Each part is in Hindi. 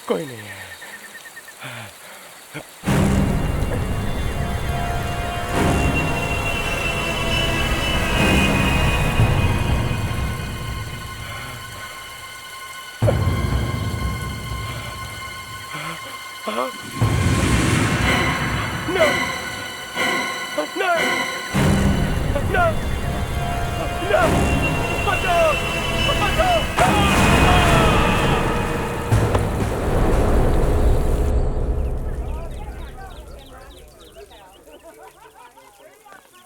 कोई नहीं है। No! No! No! No! बचाओ! बचाओ!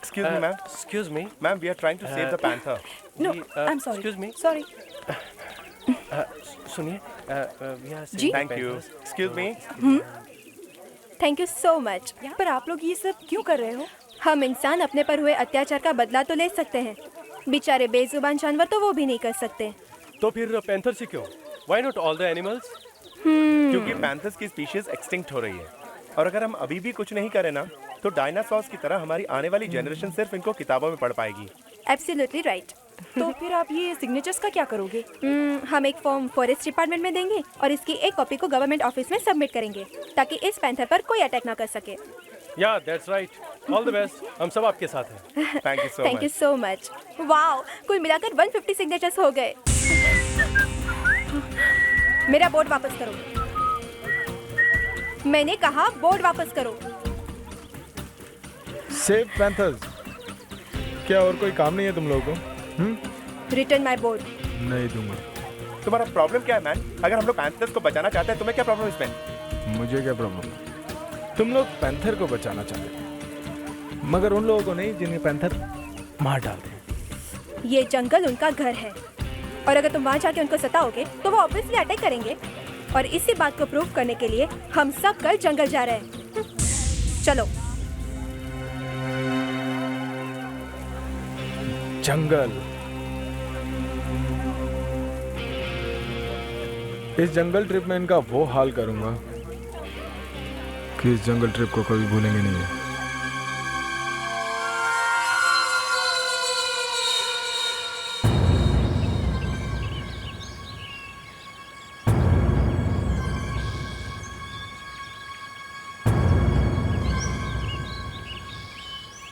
Excuse me, ma'am. Excuse me. Ma'am, we are trying to save the panther. No, I'm sorry. Excuse me. Sorry. सुनिए, we are जी? Thank you. Excuse me. Thank you so much. पर आप लोग ये सब क्यों कर रहे हो? हम इंसान अपने पर हुए अत्याचार का बदला तो ले सकते हैं, बेचारे बेजुबान जानवर तो वो भी नहीं कर सकते। तो फिर पैंथर से क्यों? Why not all the animals? क्योंकि पैंथर्स की स्पीशीज एक्सटिंक्ट हो रही है और अगर हम अभी भी कुछ नहीं करें ना तो डायनासोर्स की तरह हमारी आने वाली जनरेशन सिर्फ इनको किताबों में पढ़ पाएगी। Absolutely right. तो फिर आप ये सिग्नेचर्स का क्या करोगे? हम एक फॉर्म फॉरेस्ट डिपार्टमेंट में देंगे और इसकी एक कॉपी को गवर्नमेंट ऑफिस में सबमिट करेंगे ताकि इस पैंथर पर कोई अटैक ना कर सके। Yeah, that's right. All the best. हम सब आपके साथ हैं। Thank you so thank you much. So much. Wow, कुल मिलाकर 150 सिग्नेचर्स हो गए। मेरा बोर्ड वापस करो। मैंने कहा बोर्ड वापस करो। Save panthers. क्या और कोई काम नहीं है तुम लोगों को? Return my board. नहीं दूंगा। तुम्हारा प्रॉब्लम क्या है मैन? अगर हम लोग पैंथर्स को बचाना चाहते हैं तुम्हें क्या प्रॉब्लम इसमें? मुझे क्या प्रॉब्लम? तुम लोग पैंथर को बचाना चाहते हो, मगर उन लोगों को नहीं जिन्हें पैंथर मार डालते हैं। ये जंगल उनका घर है और अगर तुम वहाँ जाके उनको सताओगे तो वो ऑब्वियसली अटैक करेंगे और इसी बात को प्रूव करने के लिए हम सब कल जंगल जा रहे हैं। चलो। जंगल। इस जंगल ट्रिप में इनका वो हाल करूंगा कि इस जंगल ट्रिप को कभी भूलेंगे नहीं है।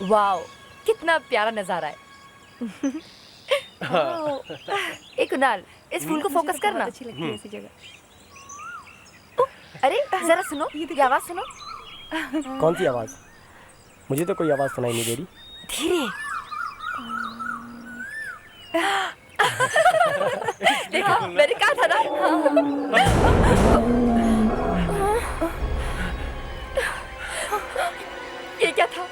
वाओ, कितना प्यारा नजारा है। एक कुणाल, इस फूल को फोकस करना। अच्छी लगती है ऐसी जगह। अरे जरा सुनो, ये आवाज सुनो। कौन सी आवाज? मुझे तो कोई आवाज सुनाई नहीं दे रही। धीरे। देखा, मैंने कहा था ना। ये क्या था?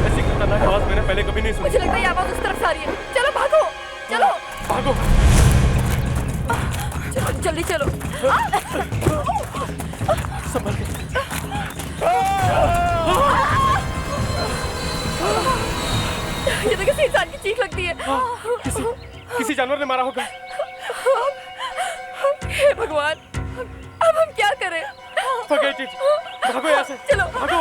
ऐसी खतरनाक आवाज मैंने पहले कभी नहीं सुनी। मुझे लगता है ये आवाज उस तरफ से आ रही है। चलो भागो, चलो भागो। चलो जल्दी चलो। संभल के। ये तो किसी इंसान की चीख लगती है। किसी जानवर ने मारा होगा। हे भगवान, अब हम क्या करें? Forget it. भागो यहाँ से। चलो भागो।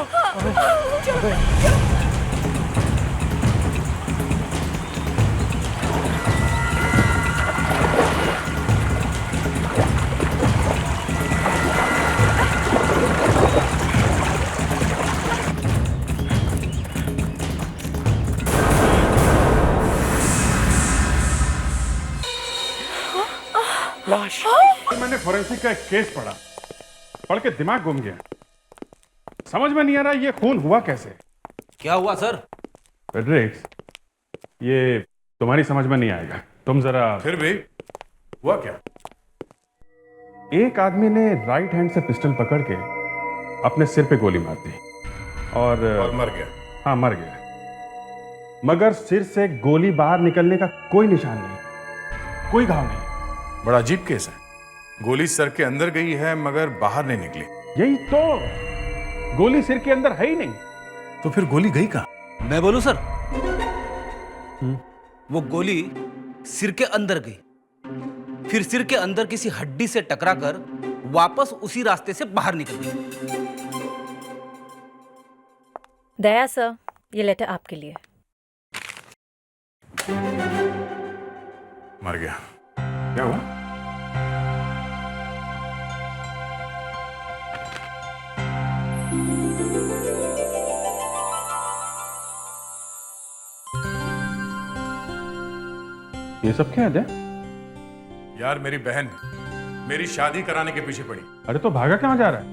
लाश। मैंने फोरेंसिक का एक केस पढ़ के दिमाग घूम गया। समझ में नहीं आ रहा ये खून हुआ कैसे। क्या हुआ सर? फेडरिक्स, ये तुम्हारी समझ में नहीं आएगा, तुम जरा। फिर भी हुआ क्या? एक आदमी ने राइट हैंड से पिस्टल पकड़ के अपने सिर पे गोली मार दी और मर गया। हाँ, मर गया, मगर सिर से गोली बाहर निकलने का कोई निशान नहीं, कोई घाव नहीं। बड़ा अजीब केस है। गोली सर के अंदर गई है मगर बाहर नहीं निकली। यही तो, गोली सिर के अंदर है ही नहीं। तो फिर गोली गई कहां? मैं बोलूं सर? वो गोली सिर के अंदर गई, फिर सिर के अंदर किसी हड्डी से टकराकर वापस उसी रास्ते से बाहर निकल गई। दया सर, ये लेटर आपके लिए। मर गया। क्या हुआ? ये सब क्या है? यार मेरी बहन मेरी शादी कराने के पीछे पड़ी। अरे तो भागा कहाँ जा रहा है?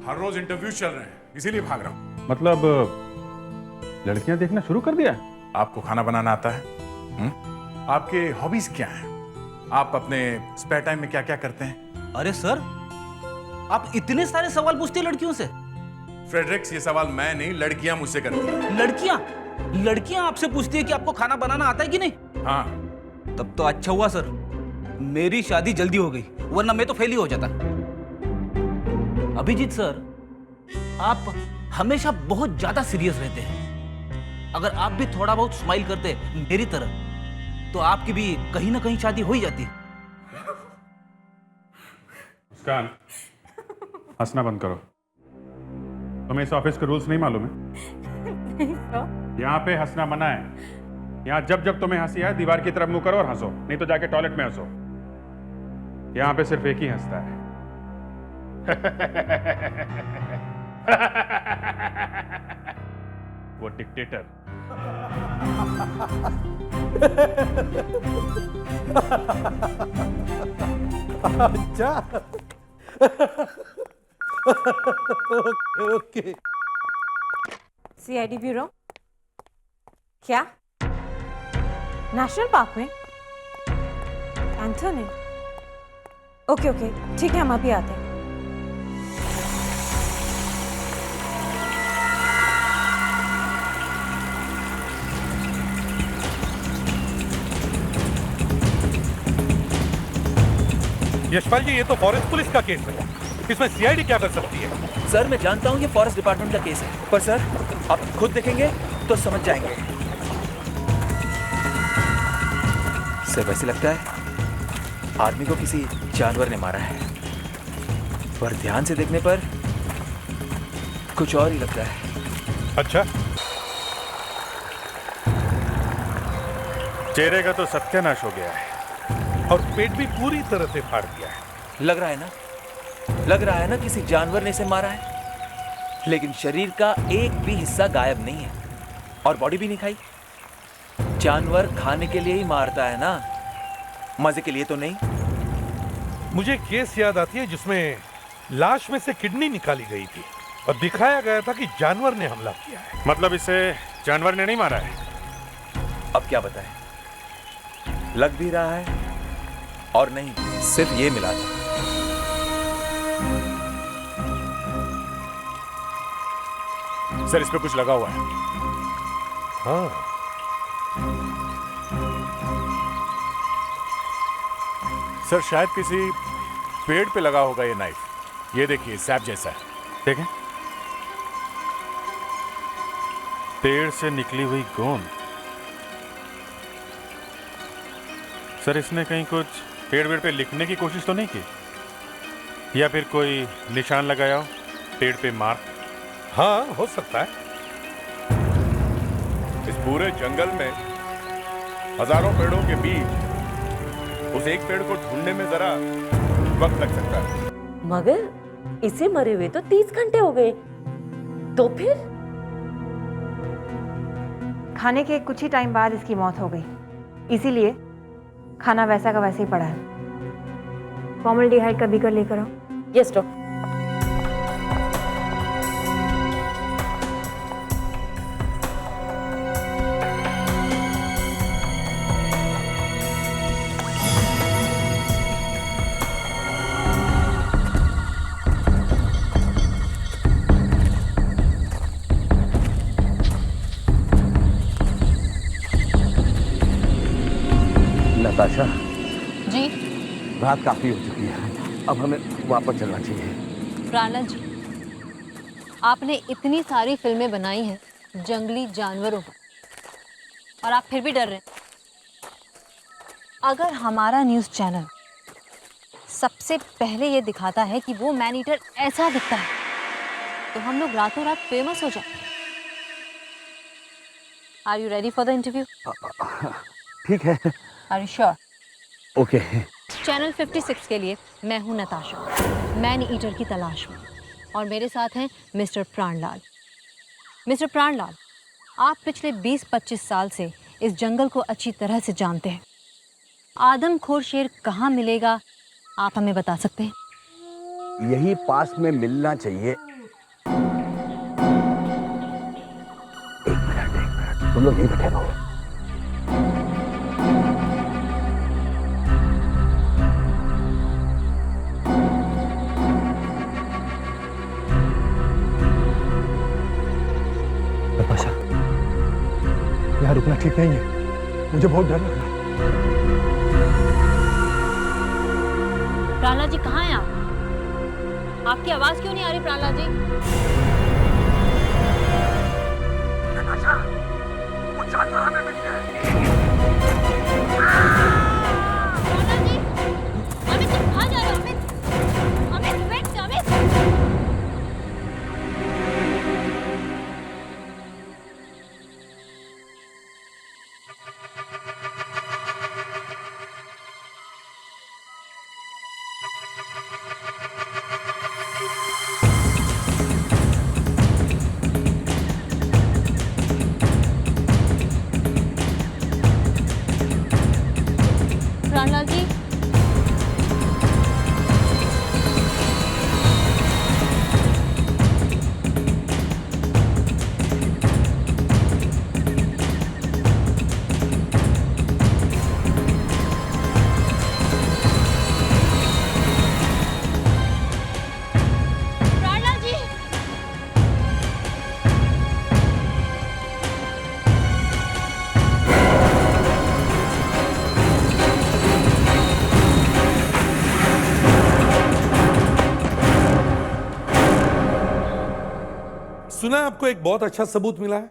हर रोज इंटरव्यू चल रहे हैं, इसीलिए भाग रहा हूँ। मतलब लड़कियां देखना शुरू कर दिया? आपको खाना बनाना आता है? आपके हॉबीज क्या हैं? आप अपने स्पेयर टाइम में क्या क्या करते हैं? अरे सर, आप इतने सारे सवाल पूछते हैं लड़कियों से। फ्रेडरिक्स, ये सवाल मैं नहीं, लड़कियां मुझसे करती हैं। लड़कियां आपसे पूछती है कि आपको खाना बनाना आता है कि नहीं? हाँ। तब तो अच्छा हुआ सर, मेरी शादी जल्दी हो गई, वरना मैं तो फेल ही हो जाता। अभिजीत सर, आप हमेशा बहुत ज्यादा सीरियस रहते हैं। अगर आप भी थोड़ा बहुत स्माइल करते मेरी तरह, तो आपकी भी कहीं ना कहीं शादी हो ही जाती। मुस्कान, हंसना बंद करो। तुम्हें इस ऑफिस के रूल्स नहीं मालूम है? यहाँ पे हंसना मना है। यहाँ जब जब तुम्हें हंसी आए दीवार की तरफ मुंह करो और हंसो, नहीं तो जाके टॉयलेट में हंसो। यहाँ पे सिर्फ एक ही हंसता है। वो डिक्टेटर। अच्छा। ओके। CID bureau. क्या? नेशनल पार्क में? एंथोनी? ओके ओके, ठीक है, हम अभी आते हैं। यशपाल जी, ये तो फॉरेस्ट पुलिस का केस है, इसमें सीआईडी क्या कर सकती है? सर, मैं जानता हूँ ये फॉरेस्ट डिपार्टमेंट का केस है, पर सर आप खुद देखेंगे तो समझ जाएंगे। सर, वैसे लगता है आदमी को किसी जानवर ने मारा है, पर ध्यान से देखने पर कुछ और ही लगता है। अच्छा, चेहरे का तो सत्यानाश हो गया है और पेट भी पूरी तरह से फाड़ दिया है। लग रहा है ना किसी जानवर ने इसे मारा है, लेकिन शरीर का एक भी हिस्सा गायब नहीं है और बॉडी भी नहीं खाई। जानवर खाने के लिए ही मारता है ना, मजे के लिए तो नहीं। मुझे केस याद आती है जिसमें लाश में से किडनी निकाली गई थी और दिखाया गया था कि जानवर ने हमला किया है। मतलब इसे जानवर ने नहीं मारा है? अब क्या बताएं, लग भी रहा है और नहीं, सिर्फ ये मिला था। सर, इस पे कुछ लगा हुआ है। हाँ, सर, शायद किसी पेड़ पे लगा होगा ये नाइफ। ये देखिए, सैप जैसा है। देखें, पेड़ से निकली हुई गोंद। सर, इसने कहीं कुछ पेड़ पे लिखने की कोशिश तो नहीं की, या फिर कोई निशान लगाया हो पेड़ पे मार्क? हाँ, हो सकता है। इस पूरे जंगल में हजारों पेड़ों के बीच उस एक पेड़ को ढूंढने में जरा वक्त लग सकता है। मगर इसे मरे हुए तो 30 घंटे हो गए, तो फिर? खाने के कुछ ही टाइम बाद इसकी मौत हो गई, इसीलिए खाना वैसा का वैसे ही पड़ा है। फॉर्मल्डिहाइड का बीकर लेकर आओ। Yes doctor. नताशा जी, रात काफी हो चुकी है, अब हमें वापस चलना चाहिए। प्राणलाल जी, आपने इतनी सारी फिल्में बनाई हैं जंगली जानवरों पर, और आप फिर भी डर रहे हैं। अगर हमारा न्यूज़ चैनल सबसे पहले ये दिखाता है कि वो मैन ईटर ऐसा दिखता है, तो हम लोग रातों रात फेमस हो जाएंगे। Are you ready for the interview? ठीक है। Are you sure? Okay. Channel 56 के लिए मैं हूं नताशा, मैन ईटर की तलाश में, और मेरे साथ हैं मिस्टर प्राणलाल। मिस्टर प्राणलाल, आप पिछले 20-25 साल से इस जंगल को अच्छी तरह से जानते हैं। आदमखोर शेर कहाँ मिलेगा, आप हमें बता सकते हैं? यही पास में मिलना चाहिए। एक मिनट, तुम लोग यहीं बैठे रहो। नताशा, यहाँ रुकना ठीक नहीं है, मुझे बहुत डर लग रहा है। प्राणलाल जी कहाँ हैं आप? आपकी आवाज क्यों नहीं आ रही प्राणलाल जी? नताशा, वो जानवर हमें मिल गया है। प्राणलाल जी, अमित तुम कहाँ जा रहे हो? अमित, वेट, अमित। प्राणलाल जी, प्राणलाल जी, सुना है आपको एक बहुत अच्छा सबूत मिला है,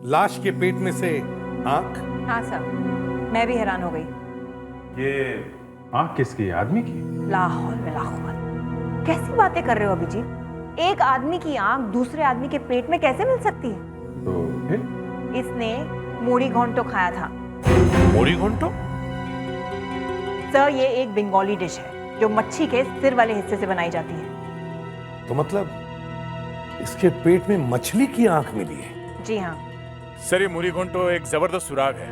लाश के पेट में से आंख। हाँ सर, मैं भी हैरान हो गई। ये आंख किसकी, आदमी की? लाहौल में लाहौल, कैसी बातें कर रहे हो अभिजीत? एक आदमी की आंख दूसरे आदमी के पेट में कैसे मिल सकती है? तो फिर इसने मोड़ी घोंटो खाया था। मोड़ी घोंटो? सर, ये एक बंगाली डिश है जो मच्छी के सिर वाले हिस्से से बनाई जाती है। तो मतलब इसके पेट में मछली की आंख मिली है? जी हाँ सर, ये मुरीघोंटो एक जबरदस्त सुराग है।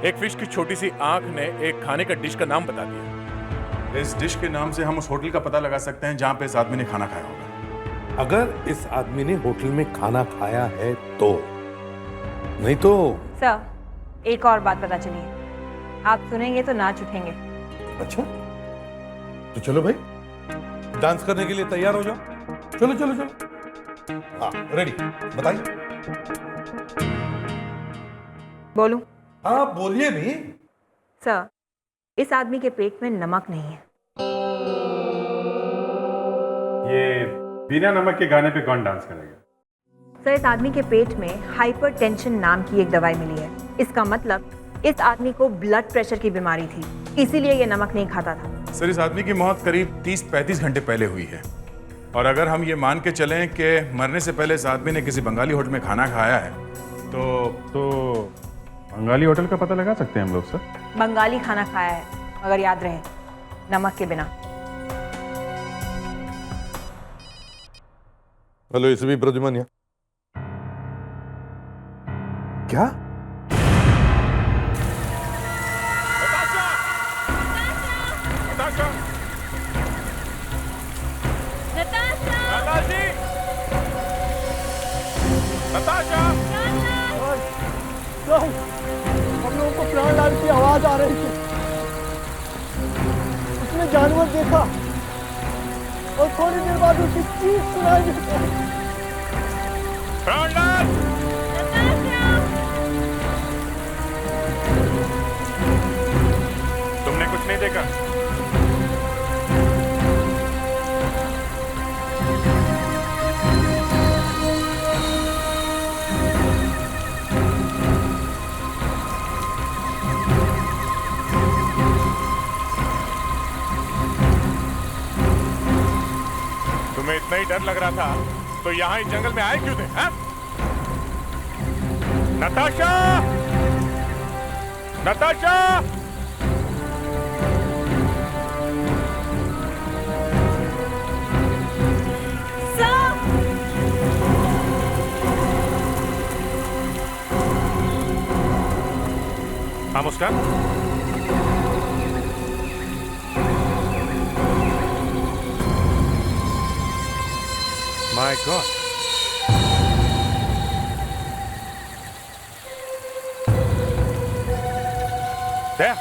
एक फिश की छोटी सी आंख ने एक खाने का डिश का नाम बता दिया। इस डिश के नाम से हम उस होटल का पता लगा सकते हैं जहां पे इस आदमी ने खाना खाया होगा। अगर इस आदमी ने होटल में खाना खाया है तो, नहीं तो। सर, एक और बात पता चली है, आप सुनेंगे तो नाच उठेंगे। अच्छा, तो चलो भाई, डांस करने के लिए तैयार हो जाओ। चलो चलो चलो, हाँ रेडी, बताइए। बोलूं? हाँ बोलिए भी। सर, इस आदमी के पेट में नमक नहीं है। ये बिना नमक के गाने पे कौन डांस करेगा? सर, इस आदमी के पेट में हाइपरटेंशन नाम की एक दवाई मिली है। इसका मतलब इस आदमी को ब्लड प्रेशर की बीमारी थी, इसीलिए ये नमक नहीं खाता था। सर, इस आदमी की मौत करीब 30-35 घंटे पहले हुई है, और अगर हम ये मान के चलें कि मरने से पहले इस आदमी ने किसी बंगाली होटल में खाना खाया है तो बंगाली होटल का पता लगा सकते हैं हम लोग सर? बंगाली खाना खाया है, मगर याद रहे, नमक के बिना। हेलो, इसे भी प्रद्युमन क्या? हम लोगों को प्राणलाल की आवाज आ रही थी, उसने जानवर देखा और थोड़ी देर बाद उसकी चीख सुनाई दी। प्राणलाल! तुमने कुछ नहीं देखा? तुम्हें इतना ही डर लग रहा था तो यहाँ इस जंगल में आए क्यों थे? हैं? नताशा! नताशा! हाँ मुस्कान, गॉड। दया,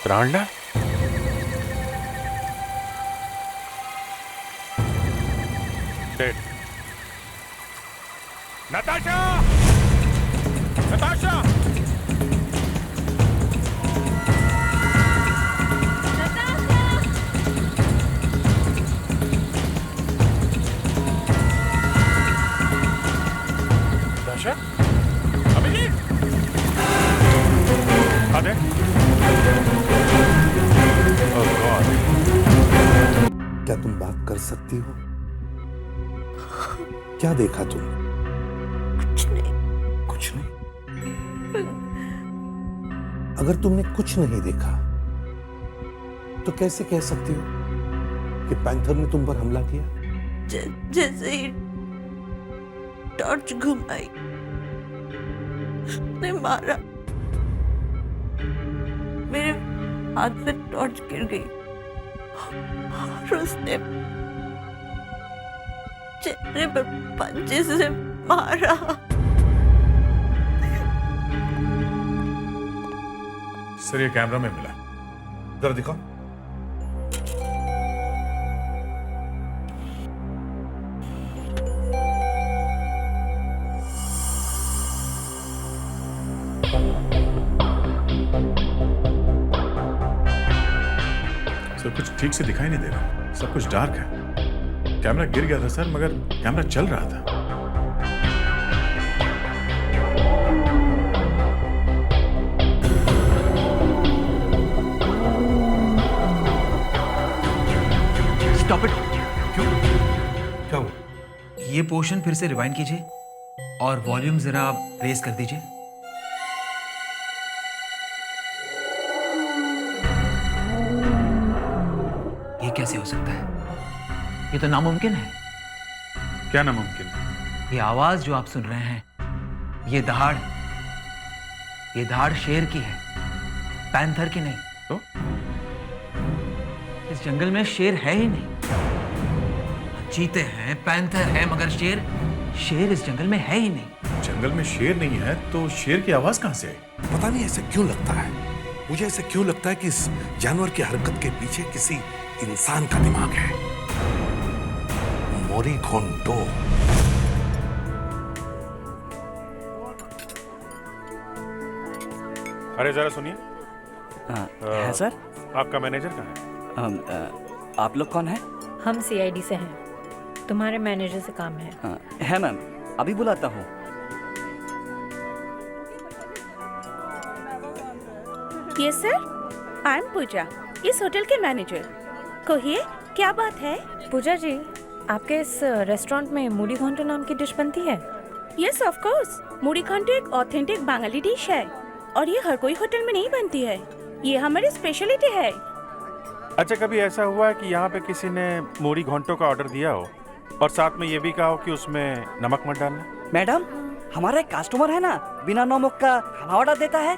प्राणलाल, डेड। नताशा! नताशा! नताशा? अभिजीत! अरे! Oh God! क्या तुम बात कर सकती हो? क्या देखा तुम? कुछ नहीं। कुछ नहीं? अगर तुमने कुछ नहीं देखा तो कैसे कह सकती हो कि पैंथर ने तुम पर हमला किया? जैसे ही टॉर्च घुमाई ने मारा, मेरे हाथ से टॉर्च गिर गई और उसने चेहरे पर पंजे से मारा। सर ये कैमरा में मिला, जरा दिखाओ। सर कुछ ठीक से दिखाई नहीं दे रहा, सब कुछ डार्क है। कैमरा गिर गया था सर, मगर कैमरा चल रहा था। Stop it. क्यों? क्या हुआ? ये पोर्शन फिर से रिवाइंड कीजिए और वॉल्यूम जरा आप रेस कर दीजिए। ये कैसे हो सकता है? ये तो नामुमकिन है। क्या नामुमकिन है? ये आवाज जो आप सुन रहे हैं, ये दहाड़ शेर की है, पैंथर की नहीं। तो? इस जंगल में शेर है ही नहीं। चीते हैं, पैंथर है, मगर शेर इस जंगल में है ही नहीं। जंगल में शेर नहीं है तो शेर की आवाज कहां से आई? पता नहीं ऐसे क्यों लगता है, मुझे ऐसे क्यों लगता है कि इस जानवर की हरकत के पीछे किसी इंसान का दिमाग है। मोरीघोंटो। अरे जरा सुनिए। है सर? आपका मैनेजर कहाँ है? आप लोग कौन है? हम सीआईडी से हैं। तुम्हारे मैनेजर से काम है। है मैम, अभी बुलाता हूँ। यस सर, आई एम पूजा, इस होटल के मैनेजर। कहिए क्या बात है? पूजा जी, आपके इस रेस्टोरेंट में मूढ़ी घोंटो नाम की डिश बनती है? यस ऑफ कोर्स, मूढ़ी घोंटो एक ऑथेंटिक बंगाली डिश है और ये हर कोई होटल में नहीं बनती है। ये हमारी स्पेशलिटी है। अच्छा, कभी ऐसा हुआ है कि यहाँ पे किसी ने मूढ़ी घोंटो का ऑर्डर दिया हो और साथ में ये भी कहा हो कि उसमें नमक मत डालना? मैडम, हमारा एक कस्टमर है ना, बिना नमक का खाना ऑर्डर देता है।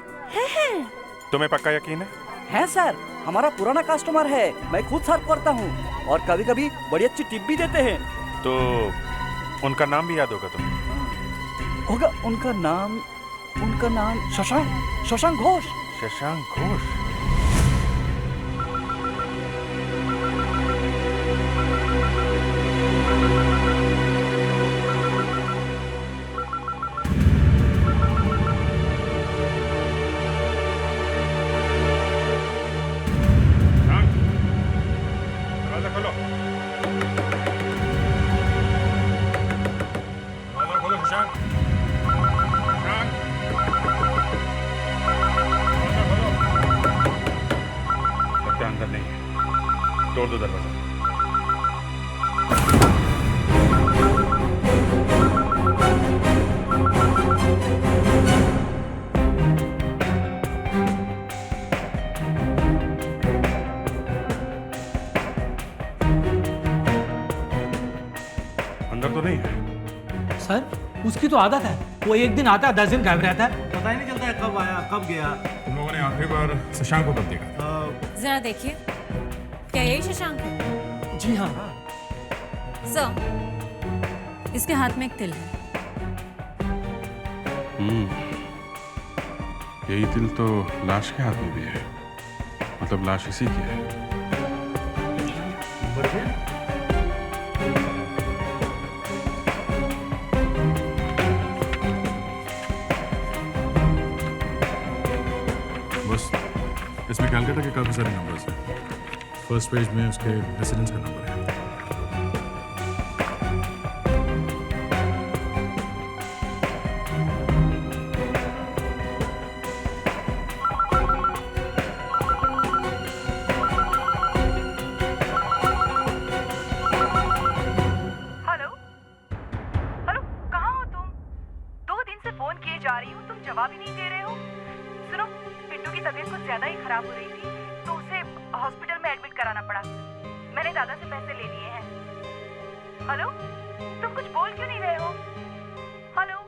तुम्हें पक्का यकीन है? है सर, हमारा पुराना कस्टमर है, मैं खुद सर्व करता हूँ और कभी कभी बड़ी अच्छी टिप भी देते हैं। तो उनका नाम भी याद होगा तुम्हें? होगा। उनका नाम शशांक घोष। शशांक घोष? अंदर नहीं है, तोड़ दो दरवाजा। अंदर तो नहीं है। सर, उसकी तो आदत है, वो एक दिन आता है, 10 दिन गायब रहता है, पता ही नहीं चलता है कब आया कब गया। तुम लोगों ने आखिरी बार शशांक को कब देखा? जरा देखिए, क्या यही शशांक है? जी हाँ। सर, इसके हाथ में एक तिल है। यही तिल तो लाश के हाथ में भी है, मतलब लाश इसी की है। बस इसमें कैलकाटा के काफी सारे नंबर्स हैं। फर्स्ट पेज में उसके रेसिडेंस का नंबर है। जा रही हूँ, तुम जवाब ही नहीं दे रहे हो। सुनो, पिंटू की तबीयत कुछ ज्यादा ही खराब हो रही थी, तो उसे हॉस्पिटल में एडमिट कराना पड़ा। मैंने दादा से पैसे ले लिए हैं। हेलो, तुम कुछ बोल क्यों नहीं रहे हो? हेलो,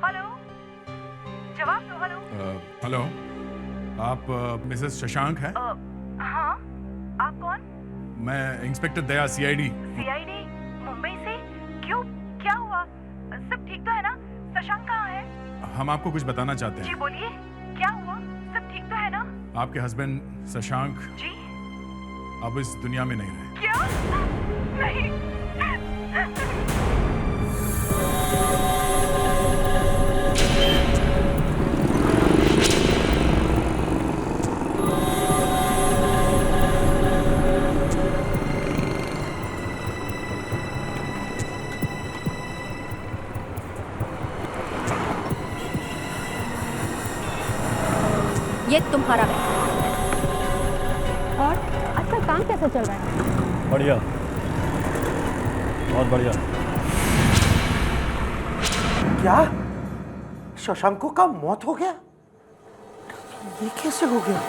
हेलो, जवाब दो। हेलो। हेलो, आप मिसेस शशांक हैं? हाँ, आप कौन? मैं इंस्पेक्टर दया, सीआईडी। सीआईडी मुंबई से? क्यों, क्या हुआ? सब ठीक तो है ना? शशांक कहाँ है? हम आपको कुछ बताना चाहते हैं। जी बोलिए, क्या हुआ? सब ठीक तो है ना? आपके हस्बैंड शशांक जी अब इस दुनिया में नहीं रहे। क्या? नहीं। ये तुम्हारा बैग। और आजकल काम कैसा चल रहा है? बढ़िया, बहुत बढ़िया। क्या शशांको का मौत हो गया? ये कैसे हो गया?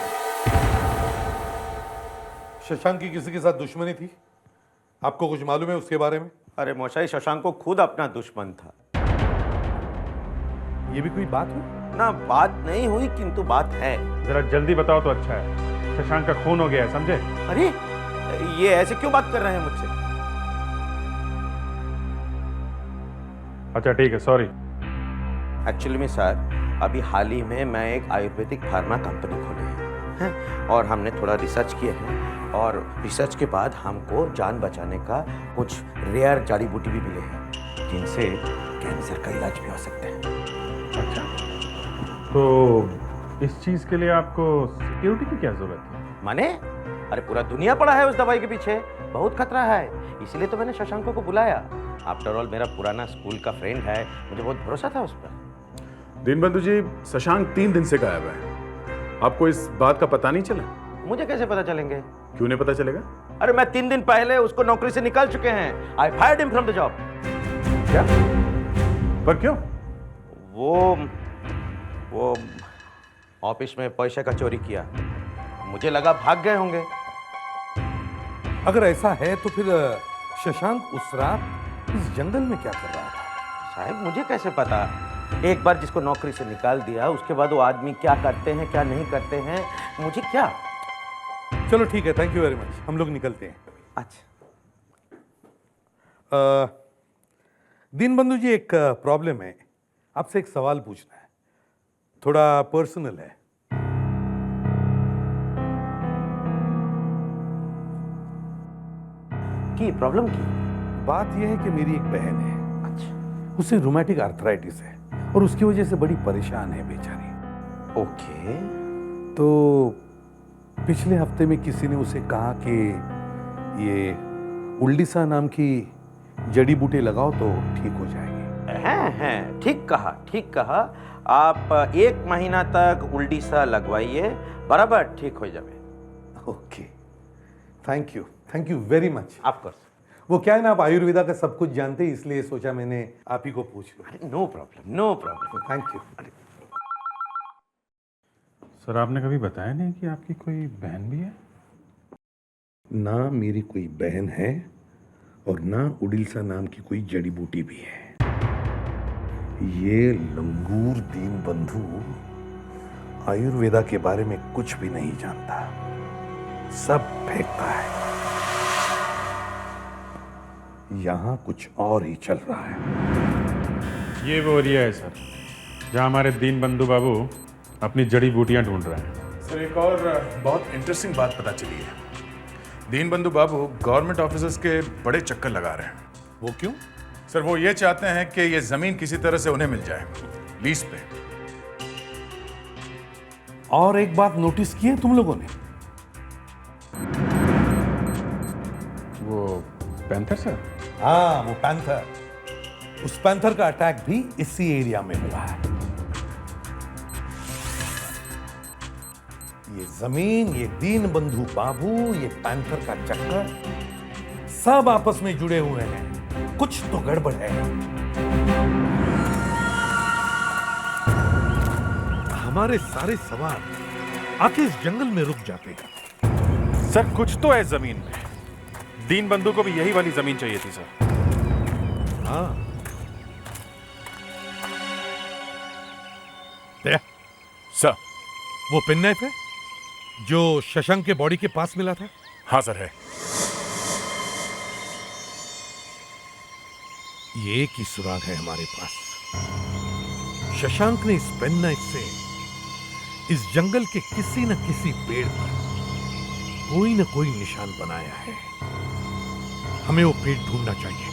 शशांक की किसी के साथ दुश्मनी थी? आपको कुछ मालूम है उसके बारे में? अरे मौशाई, शशांको खुद अपना दुश्मन था। ये भी कोई बात हुई? ना, बात नहीं हुई, किंतु बात है। जरा जल्दी बताओ तो अच्छा है। शशांक का खून हो गया है, समझे? अरे ये ऐसे क्यों बात कर रहे हैं मुझसे? अच्छा ठीक है, सॉरी। एक्चुअली में सर, अभी हाल ही में मैं एक आयुर्वेदिक फार्मा कंपनी खोली है और हमने थोड़ा रिसर्च किए हैं, और रिसर्च के बाद हमको जान बचाने का कुछ रेयर जड़ी बूटी भी मिले हैं, जिनसे कैंसर का इलाज भी हो सकता है। अच्छा, तो इस चीज के लिए आपको सिक्योरिटी की क्या जरूरत है? माने? अरे पूरा दुनिया पड़ा है उस दवाई के पीछे, बहुत खतरा है, इसलिए तो मैंने शशांको को बुलाया। आफ्टर ऑल मेरा पुराना स्कूल का फ्रेंड है, मुझे बहुत भरोसा था उस पर। दीनबंधु जी, शशांक 3 दिन से गायब है। आपको इस बात का पता नहीं चला? मुझे कैसे पता चलेंगे? क्यों नहीं पता चलेगा? अरे मैं 3 दिन पहले उसको नौकरी से निकाल चुके हैं। I fired him from the job. क्या? पर क्यों? वो ऑफिस में पैसे का चोरी किया, मुझे लगा भाग गए होंगे। अगर ऐसा है तो फिर शशांक उस रात इस जंगल में क्या कर रहा था? साहब मुझे कैसे पता? एक बार जिसको नौकरी से निकाल दिया, उसके बाद वो आदमी क्या करते हैं क्या नहीं करते हैं, मुझे क्या। चलो ठीक है, थैंक यू वेरी मच, हम लोग निकलते हैं। अच्छा। दीनबंधु जी, एक प्रॉब्लम है, आपसे एक सवाल पूछना है, थोड़ा पर्सनल है। की प्रॉब्लम की बात यह है कि मेरी एक बहन है। अच्छा। उसे रूमेटिक आर्थराइटिस है और उसकी वजह से बड़ी परेशान है बेचारी। ओके। तो पिछले हफ्ते में किसी ने उसे कहा कि ये उल्डीसा नाम की जड़ी बूटी लगाओ तो ठीक हो जाएगी। हैं, ठीक कहा, ठीक कहा। आप 1 महीना तक उल्डीसा लगवाइए, बराबर ठीक हो जाए। Okay, thank you very much. Of course. वो क्या है ना, आप आयुर्वेदा का सब कुछ जानते हैं, इसलिए सोचा मैंने आप ही को पूछ लूं। No problem, no problem. Thank you. Sir, आपने कभी बताया नहीं कि आपकी कोई बहन भी है? ना मेरी कोई बहन है और ना उड़ीसा नाम की कोई जड़ी बूटी भी है। ये लंगूर दीनबंधु आयुर्वेदा के बारे में कुछ भी नहीं जानता, सब फेंकता है। यहां कुछ और ही चल रहा है। ये वो एरिया है सर जहाँ हमारे दीन बंधु बाबू अपनी जड़ी बूटियां ढूंढ रहे हैं। सर एक और बहुत इंटरेस्टिंग बात पता चली है। दीन बंधु बाबू गवर्नमेंट ऑफिसर्स के बड़े चक्कर लगा रहे हैं। वो क्यों? सर वो ये चाहते हैं कि ये जमीन किसी तरह से उन्हें मिल जाए, लीज पे। और एक बात नोटिस की है तुम लोगों ने? वो पैंथर सर? हाँ, वो पैंथर। उस पैंथर का अटैक भी इसी एरिया में हुआ है। ये जमीन, ये दीन बंधु बाबू, ये पैंथर का चक्कर सब आपस में जुड़े हुए हैं। कुछ तो गड़बड़ है। हमारे सारे सवाल आके इस जंगल में रुक जाते हैं। सर कुछ तो है जमीन में। दीन बंधु को भी यही वाली जमीन चाहिए थी सर। हाँ। सर वो पेन नाइफ है जो शशांक के बॉडी के पास मिला था? हाँ सर है। ये एक ही सुराग है हमारे पास। शशांक ने इस पेन नाइफ से इस जंगल के किसी न किसी पेड़ पर कोई न कोई निशान बनाया है। हमें वो पेड़ ढूंढना चाहिए।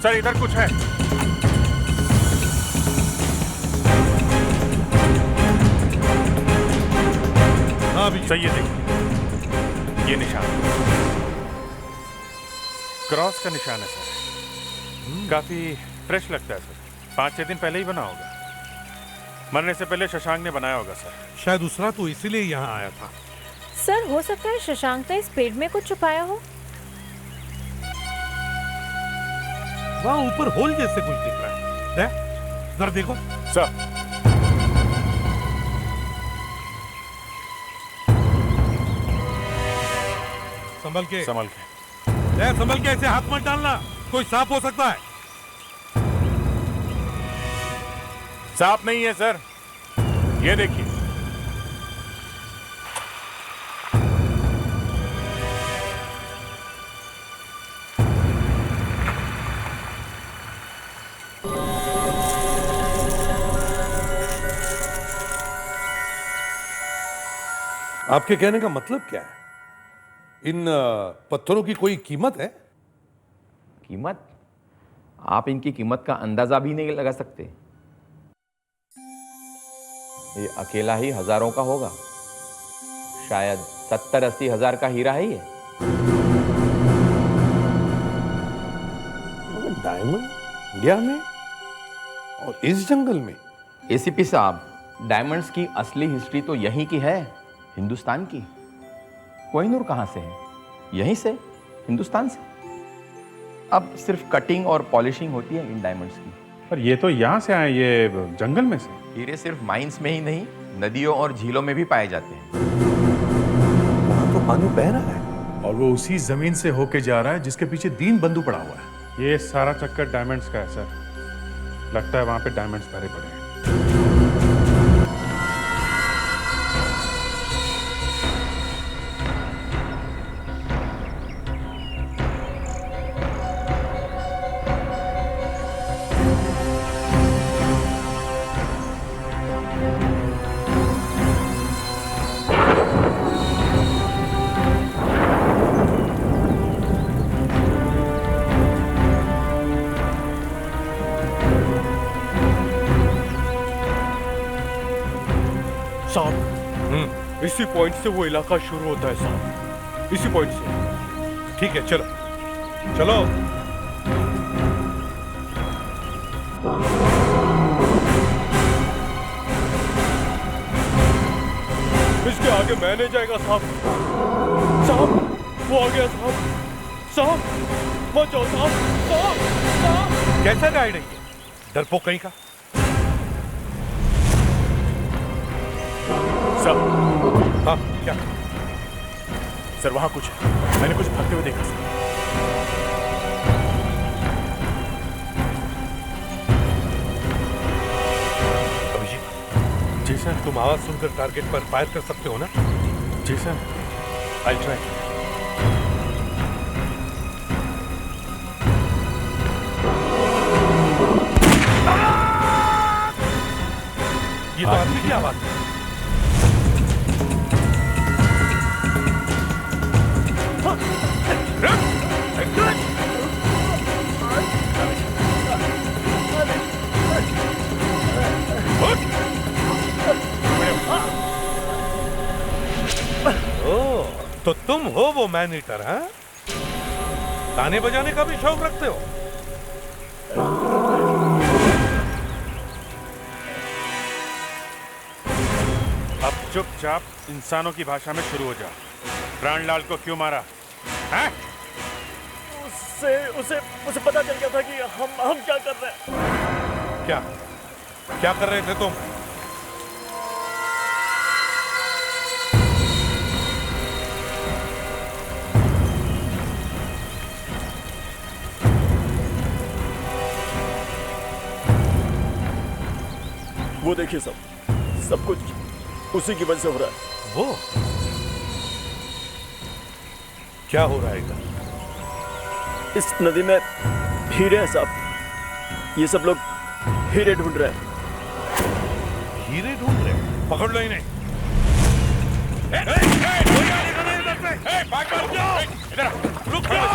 सर इधर कुछ है। हाँ भी सही है, देखिए ये निशान क्रॉस का निशान है सर। काफी फ्रेश लगता है सर। 5-6 दिन पहले ही बना होगा। मरने से पहले शशांक ने बनाया होगा सर। शायद दूसरा तो इसीलिए यहाँ आया था। सर हो सकता है शशांक ने इस पेड़ में कुछ छुपाया हो। वहाँ ऊपर होल जैसे कुछ दिख रहा है। जरा देखो सर। संभल के। संभल के। संभल के, ऐसे हाथ मत डालना, कोई सांप हो सकता है। सांप नहीं है सर, ये देखिए। आपके कहने का मतलब क्या है? इन पत्थरों की कोई कीमत है? कीमत? आप इनकी कीमत का अंदाजा भी नहीं लगा सकते। ये अकेला ही हजारों का होगा। शायद 70-80 हजार का हीरा है ये। डायमंड इंडिया में और इस जंगल में? एसीपी साहब, डायमंड्स की असली हिस्ट्री तो यहीं की है, हिंदुस्तान की। कोहिनूर कहां से है? यहीं से, हिंदुस्तान से। अब सिर्फ कटिंग और पॉलिशिंग होती है इन डायमंड्स की। पर ये तो यहाँ से आए, ये जंगल में से। हीरे सिर्फ माइंस में ही नहीं, नदियों और झीलों में भी पाए जाते हैं। वहां तो पानी बह रहा है और वो उसी जमीन से होके जा रहा है जिसके पीछे दीन बंधु पड़ा हुआ है। ये सारा चक्कर डायमंड्स का है सर। लगता है वहां पे डायमंड्स भरे पड़े हैं। साहब, इसी पॉइंट से वो इलाका शुरू होता है साहब, इसी पॉइंट से। ठीक है, चलो चलो। के मैंने जाएगा साहब। साहब वो आ गया साहब। साहब बचाओ साहब। साहब साहब। कैसा गाइड है ये, डरपोक कहीं का? सर। हाँ क्या? सर वहां कुछ है, मैंने कुछ भागते हुए देखा सर। जी सर। तुम आवाज सुनकर टारगेट पर फायर कर सकते हो ना? जी सर, आई ट्राई। ये तो आदमी की आवाज है। तो तुम हो वो मैन ईटर, हाँ? गाने बजाने का भी शौक रखते हो? अब चुपचाप इंसानों की भाषा में शुरू हो जा। प्राणलाल को क्यों मारा है? उसे पता चल गया था कि हम क्या कर रहे हैं। क्या क्या कर रहे थे तुम? वो देखिए सब कुछ उसी की वजह से हो रहा है। वो क्या हो रहा है इधर? इस नदी में हीरे हैं साहब। ये सब लोग हीरे ढूंढ रहे हैं। हीरे ढूंढ रहे हैं? पकड़ लो इन्हें। रुक जाओ।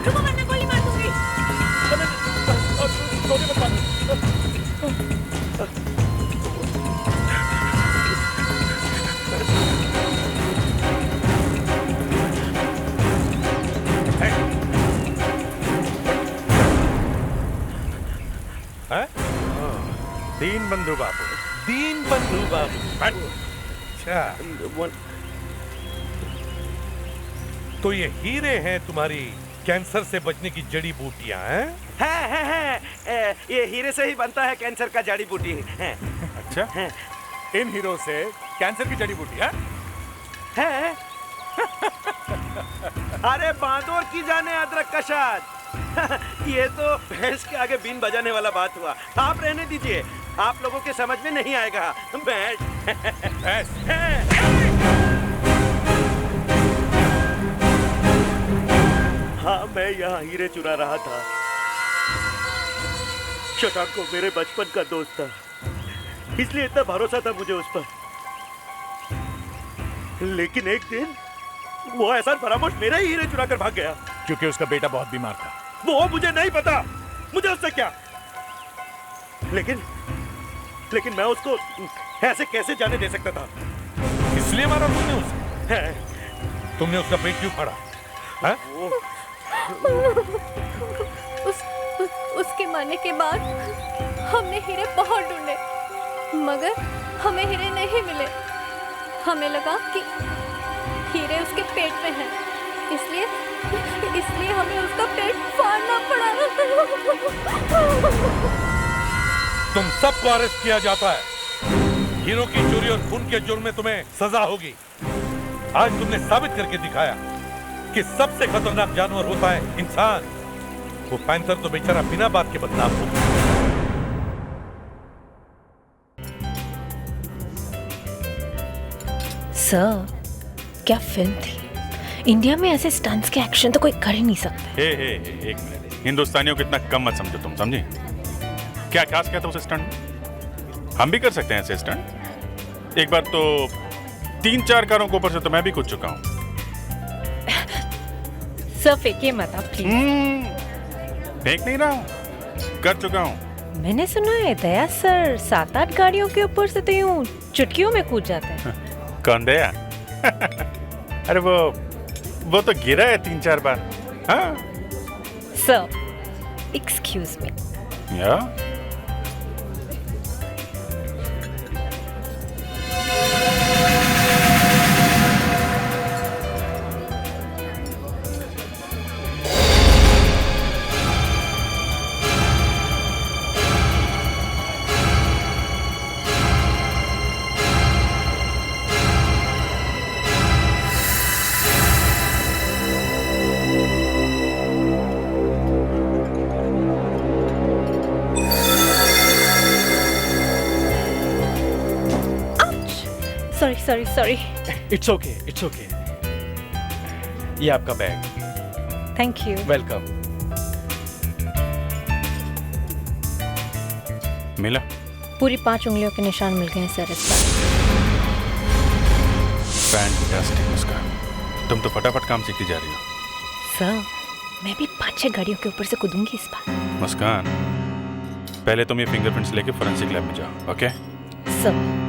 रुको वरना गोली मार दूंगी। दीन बंधु बाबू। दीन बंधु बाबू। अच्छा, तो ये हीरे हैं तुम्हारी कैंसर से बचने की जड़ी बूटियां हैं? है। ये हीरे से ही बनता है कैंसर का जड़ी बूटी है। अच्छा, इन हीरो से कैंसर की जड़ी बूटी है? अरे बांदोर की जाने अदरक का शाद। ये तो भैंस के आगे बीन बजाने वाला बात हुआ। आप रहने दीजिए, आप लोगों के समझ में नहीं आएगा। बैठ। हाँ, मैं यहाँ हीरे चुरा रहा था। शशांक को मेरे बचपन का दोस्त था, इसलिए इतना भरोसा था मुझे उस पर। लेकिन एक दिन वो ऐसा फरामोश मेरे ही हीरे चुरा कर भाग गया। क्योंकि उसका बेटा बहुत बीमार था। वो मुझे नहीं पता, मुझे उससे क्या। लेकिन मैं उसको ऐसे कैसे जाने दे सकता था? इसलिए मारा तुमने उसे? तुमने उसका पेट क्यों फाड़ा? उसके मरने के बाद हमने हीरे बहुत ढूंढे, मगर हमें हीरे नहीं मिले। हमें लगा कि हीरे उसके पेट में हैं, इसलिए हमें उसका पेट फाड़ना पड़ा। तुम सबको अरेस्ट किया जाता है। हीरो की चोरी और खून के जुर्म में तुम्हें सजा होगी। आज तुमने साबित करके दिखाया कि सबसे खतरनाक जानवर होता है इंसान। वो पैंथर तो बेचारा बिना बात के बदनाम हो गया। सर, क्या फिल्म थी। इंडिया में ऐसे स्टंट्स के एक्शन तो कोई कर ही नहीं सकता। एक मिनट, हिंदुस्तानियों को इतना कम मत समझो तुम, समझे? क्या खास क्या था उस स्टंट? हम भी कर सकते हैं ऐसे स्टंट। एक बार तो 3-4 कारों के ऊपर से तो मैं भी कूद चुका हूँ। सर फेंकिए मत आप प्लीज। फेंक नहीं रहा हूँ, कर चुका हूँ। मैंने सुना है दया सर 7-8 गाड़ियों के ऊपर से तो यूं चुटकियों में कूद जाते हैं। कौन दया? अरे वो तो गिरा है 3-4 बार। हाँ सर, एक्सक्यूज मी। या sorry sorry sorry. It's okay, it's okay. ये आपका बैग। Thank you. वेलकम। मिला? पूरी 5 उंगलियों के निशान मिल गए हैं सर इस बार। फैंटास्टिक मुस्कान, तुम तो फटाफट काम सीखती जा रही हो। सर मैं भी 5-6 गाड़ियों के ऊपर से कूदूंगी इस बार। मुस्कान, पहले तुम ये फिंगरप्रिंट्स लेके फोरेंसिक लैब में जाओ, ओके? सर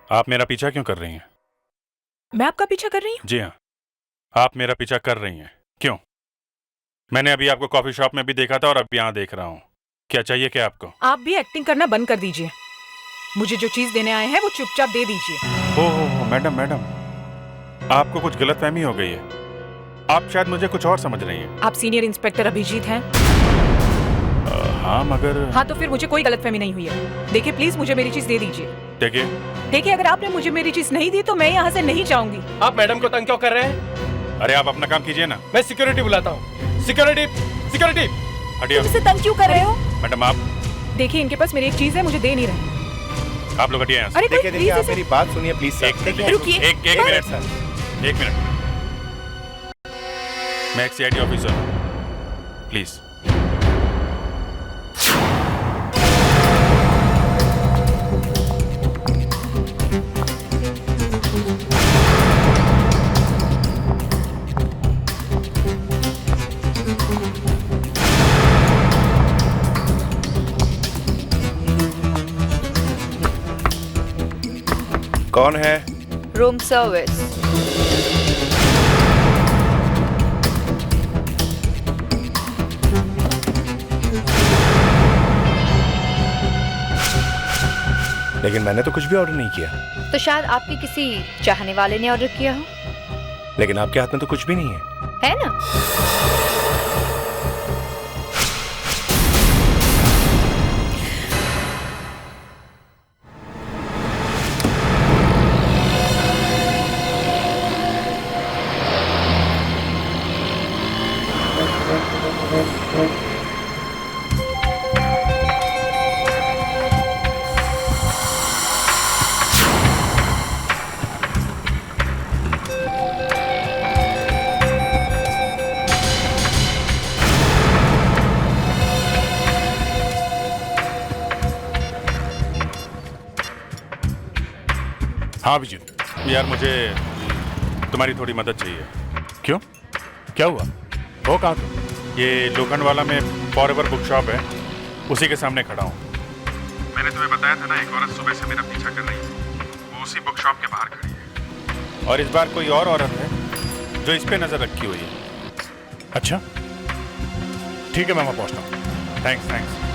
आप मेरा पीछा क्यों कर रही हैं? मैं आपका पीछा कर रही हूँ? जी हाँ, आप मेरा पीछा कर रही हैं। क्यों? मैंने अभी आपको कॉफी शॉप में भी देखा था और अब यहाँ देख रहा हूँ। क्या चाहिए क्या आपको? आप भी एक्टिंग करना बंद कर दीजिए। मुझे जो चीज देने आए हैं वो चुपचाप दे दीजिए। ओह मैडम मैडम, आपको कुछ गलतफहमी हो गई है। आप शायद मुझे कुछ और समझ रही हैं। आप सीनियर इंस्पेक्टर अभिजीत हैं? हाँ मगर। हाँ तो फिर मुझे कोई गलतफहमी नहीं हुई है। देखिए प्लीज मुझे मेरी चीज दे दीजिए। देखिए अगर आपने मुझे मेरी चीज नहीं दी तो मैं यहाँ से नहीं जाऊंगी। आप मैडम को तंग क्यों कर रहे हैं? अरे आप अपना काम कीजिए ना। मैं सिक्योरिटी बुलाता हूँ। Security security. हटिए। मुझसे तंग क्यों कर रहे हो? मैडम आप देखिए इनके पास मेरी एक चीज है, मुझे दे नहीं रहे। आप लोग हटिए यहाँ से। अरे देखिए देखिए, आप मेरी बात सुनिए प्लीज सर। रुकिए। एक मिनट सर, एक मिनट। मैं एक सीआईडी ऑफिसर हूँ, प्लीज। कौन है? Room service. लेकिन मैंने तो कुछ भी ऑर्डर नहीं किया। तो शायद आपके किसी चाहने वाले ने ऑर्डर किया हो। लेकिन आपके हाथ में तो कुछ भी नहीं है ना? हाँ अभिजीत, यार मुझे तुम्हारी थोड़ी मदद चाहिए। क्यों? क्या हुआ? हो कहाँ तुम? ये लोखंडवाला में फॉरएवर बुक शॉप है, उसी के सामने खड़ा हूँ। मैंने तुम्हें बताया था ना, एक औरत सुबह से मेरा पीछा कर रही है। वो उसी बुक शॉप के बाहर खड़ी है। और इस बार कोई और औरत है जो इस पे नजर रखी हुई है। अच्छा ठीक है, मैं वहाँ पहुँचता हूँ। Thanks thanks.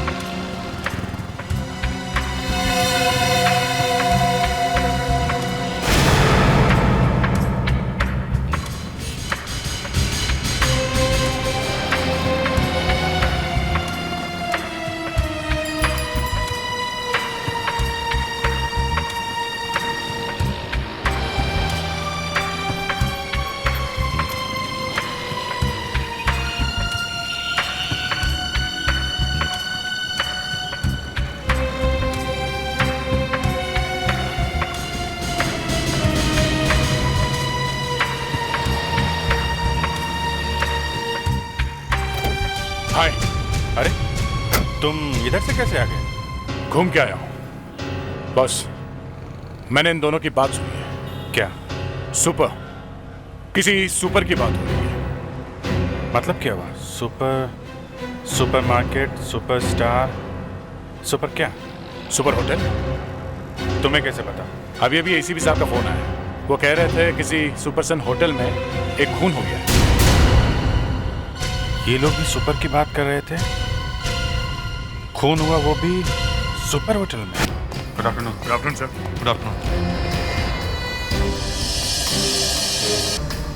हाय। अरे तुम इधर से कैसे आ गए? घूम के आया हूं बॉस। मैंने इन दोनों की बात सुनी है। क्या? सुपर, किसी सुपर की बात हो रही है। मतलब क्या हुआ? सुपरमार्केट, सुपरस्टार, सुपर क्या? Super hotel. तुम्हें कैसे पता? अभी अभी एसीपी साहब का फोन आया। वो कह रहे थे किसी सुपरसन होटल में एक खून हो गया है। ये लोग भी सुपर की बात कर रहे थे। खून हुआ, वो भी सुपर होटल में। Good afternoon. Good afternoon sir. Good afternoon.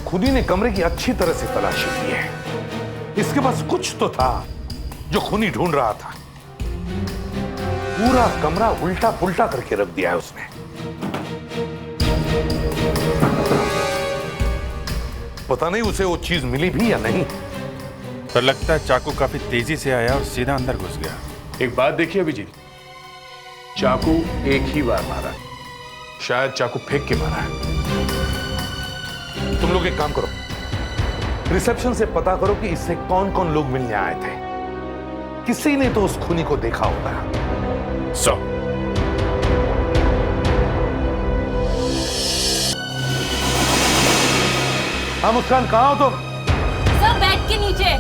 खुदी ने कमरे की अच्छी तरह से तलाशी की है। इसके पास कुछ तो था जो खूनी ढूंढ रहा था। पूरा कमरा उल्टा पुल्टा करके रख दिया है उसने। पता नहीं उसे वो चीज मिली भी या नहीं। पर लगता है चाकू काफी तेजी से आया और सीधा अंदर घुस गया। एक बात देखिए अभिजीत, चाकू एक ही बार मारा, शायद चाकू फेंक के मारा है। तुम लोग एक काम करो, रिसेप्शन से पता करो कि इससे कौन कौन लोग मिलने आए थे। किसी ने तो उस खूनी को देखा होगा। हाँ मुस्कान, कहाँ हो तुम? सर बेड के नीचे।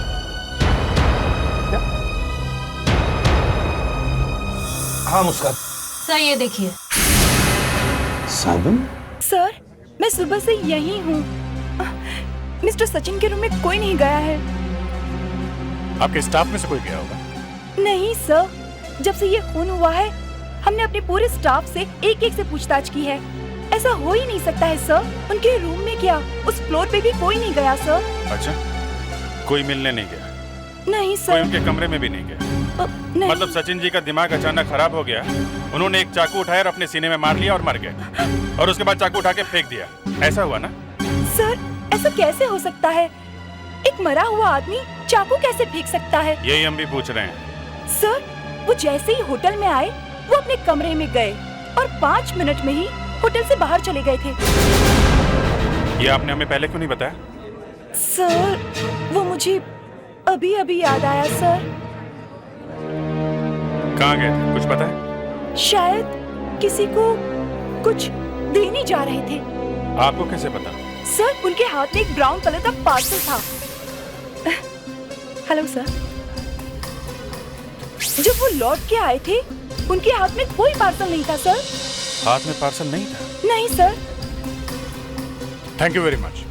हाँ मुस्कान। सर ये देखिए। साबुन? सर मैं सुबह से यही हूँ। मिस्टर सचिन के रूम में कोई नहीं गया है। आपके स्टाफ में से कोई गया होगा? नहीं सर, जब से ये खून हुआ है हमने अपने पूरे स्टाफ से एक एक से पूछताछ की है। ऐसा हो ही नहीं सकता है सर। उनके रूम में क्या, उस फ्लोर पे भी कोई नहीं गया सर। अच्छा, कोई मिलने नहीं गया? नहीं कोई सर। उनके कमरे में भी नहीं गया? नहीं। मतलब सचिन जी का दिमाग अचानक खराब हो गया, उन्होंने एक चाकू उठाया और अपने सीने में मार लिया और मर गए, और उसके बाद चाकू उठा के फेंक दिया, ऐसा हुआ ना? सर ऐसा कैसे हो सकता है? एक मरा हुआ आदमी चाकू कैसे फेंक सकता है? यही हम भी पूछ रहे हैं। सर वो जैसे ही होटल में आए वो अपने कमरे में गए और 5 मिनट में ही होटल से बाहर चले गए थे। ये आपने हमें पहले क्यों नहीं बताया? सर वो मुझे अभी अभी याद आया सर। कहाँ गए थे, कुछ पता है? शायद किसी को कुछ देने जा रहे थे। आपको कैसे पता? सर उनके हाथ में एक ब्राउन कलर का पार्सल था। Hello sir. जब वो लौट के आए थे उनके हाथ में कोई पार्सल नहीं था सर। हाथ में पार्सल नहीं था? नहीं sir. Thank you very much.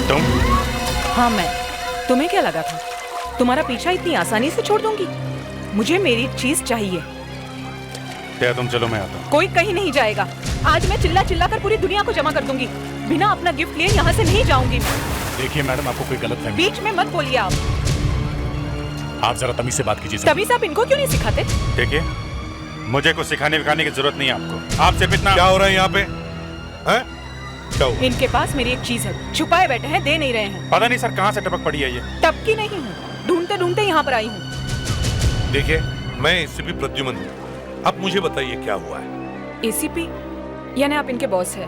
तुम? हाँ मैं। तुम्हें क्या लगा था तुम्हारा पीछा इतनी आसानी से छोड़ दूंगी? मुझे मेरी चीज चाहिए। क्या तुम चलो, मैं आता हूँ। कोई कहीं नहीं जाएगा। आज मैं चिल्ला चिल्ला कर पूरी दुनिया को जमा कर दूंगी। बिना अपना गिफ्ट लिए यहाँ से नहीं जाऊंगी मैं। देखिए मैडम, आपको कोई गलत फहमी। बीच में मत बोलिए आप जरा तमीज से बात कीजिए। तमीज आप इनको क्यों नहीं सिखाते? देखिए, मुझे कुछ सिखाने विखाने की जरूरत नहीं है आपको। आप सिर्फ इतना। क्या हो रहा है यहाँ पे? इनके पास मेरी एक चीज है, छुपाए बैठे हैं, दे नहीं रहे हैं। पता नहीं सर कहाँ से टपक पड़ी है ये। टपकी नहीं हूँ, ढूंढते ढूंढते यहाँ पर आई हूँ। देखिए मैं एसीपी प्रद्युमन हूँ। अब मुझे बताइए क्या हुआ है? एसीपी यानी आप इनके बॉस हैं।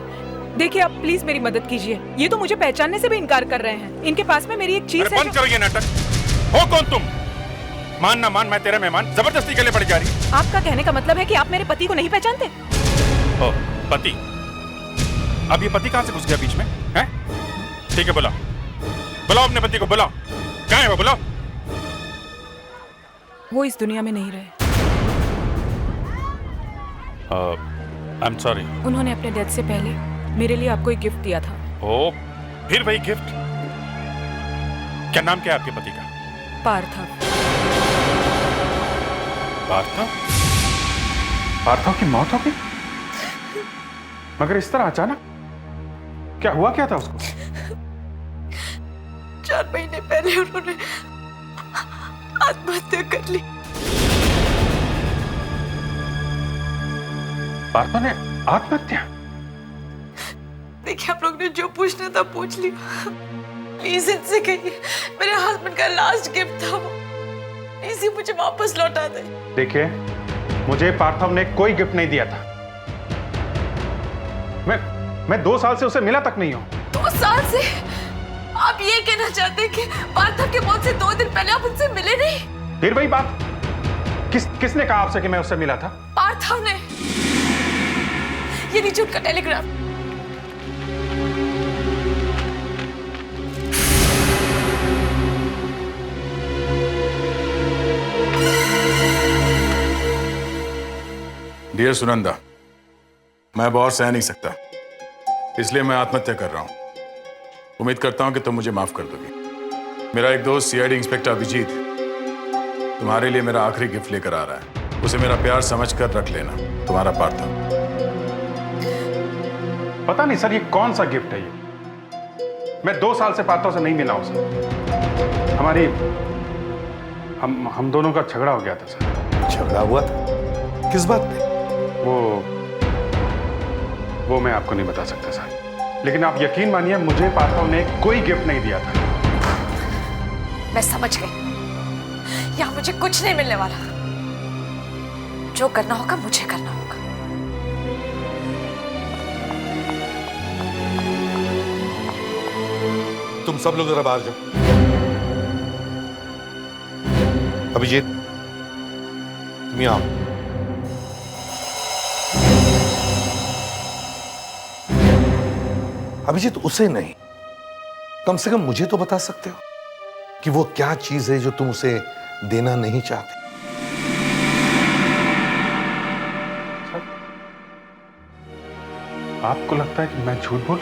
देखिए आप प्लीज मेरी मदद कीजिए। ये तो मुझे पहचानने से भी इनकार कर रहे हैं। इनके पास में मेरी एक चीज है। बंद करो ये नाटक। हो कौन तुम? मान ना मान, मैं तेरा मेहमान, जबरदस्ती के लिए पड़ जा रही। आपका कहने का मतलब है कि आप मेरे पति को नहीं पहचानते? ओ, पति? अब ये पति कहाँ से घुस गया बीच में? हैं? ठीक है, बुलाओ बुलाओ अपने पति को, बुलाओ। कहाँ है वो? बुलाओ। वो इस दुनिया में नहीं रहे। I am sorry. उन्होंने अपने डेथ से पहले मेरे लिए आपको एक गिफ्ट दिया था। ओ, फिर वही गिफ्ट? क्या नाम क्या है आपके पति का? पार्थव। पार्थव? पार्थव की मौत हो गई? मगर इस तरह अचानक? क्या हुआ क्या था उसको? 4 महीने पहले उन्होंने आत्महत्या कर ली। पार्थव ने आत्महत्या? देखिए आप लोग ने जो पूछना था पूछ लिया। प्लीज इनसे कहिए मेरे हस्बैंड का लास्ट गिफ्ट था वो। प्लीज ही मुझे वापस लौटा दे। देखिए, मुझे पार्थव ने कोई गिफ्ट नहीं दिया था। मैं 2 साल से उसे मिला तक नहीं हूं। 2 साल से? आप ये कहना चाहते हैं कि पार्थव के मौत से 2 दिन पहले आप उनसे मिले नहीं? फिर वही बात, किसने कहा आपसे कि मैं उससे मिला था? पार्थव ने। ये लीजिए उनका टेलीग्राम। डियर सुनंदा, मैं अब और सह नहीं सकता, इसलिए मैं आत्महत्या कर रहा हूं। उम्मीद करता हूं कि तुम मुझे माफ कर दोगी। मेरा एक दोस्त सीआईडी इंस्पेक्टर अभिजीत तुम्हारे लिए मेरा आखिरी गिफ्ट लेकर आ रहा है। उसे मेरा प्यार समझकर रख लेना। तुम्हारा पार्थव। पता नहीं सर, ये कौन सा गिफ्ट है ये? मैं 2 साल से पार्थव से नहीं मिला हूं सर। हम दोनों का झगड़ा हो गया था सर। झगड़ा हुआ था? किस बात पे? वो मैं आपको नहीं बता सकता सर, लेकिन आप यकीन मानिए मुझे पार्थव ने कोई गिफ्ट नहीं दिया था। मैं समझ गई, यहाँ मुझे कुछ नहीं मिलने वाला। जो करना होगा मुझे करना होगा। तुम सब लोग जरा बाहर जाओ। अभिजीत, तुम यहाँ आओ। अभिजीत, उसे नहीं, कम से कम मुझे तो बता सकते हो कि वो क्या चीज है जो तुम उसे देना नहीं चाहते। आपको लगता है कि मैं झूठ बोल?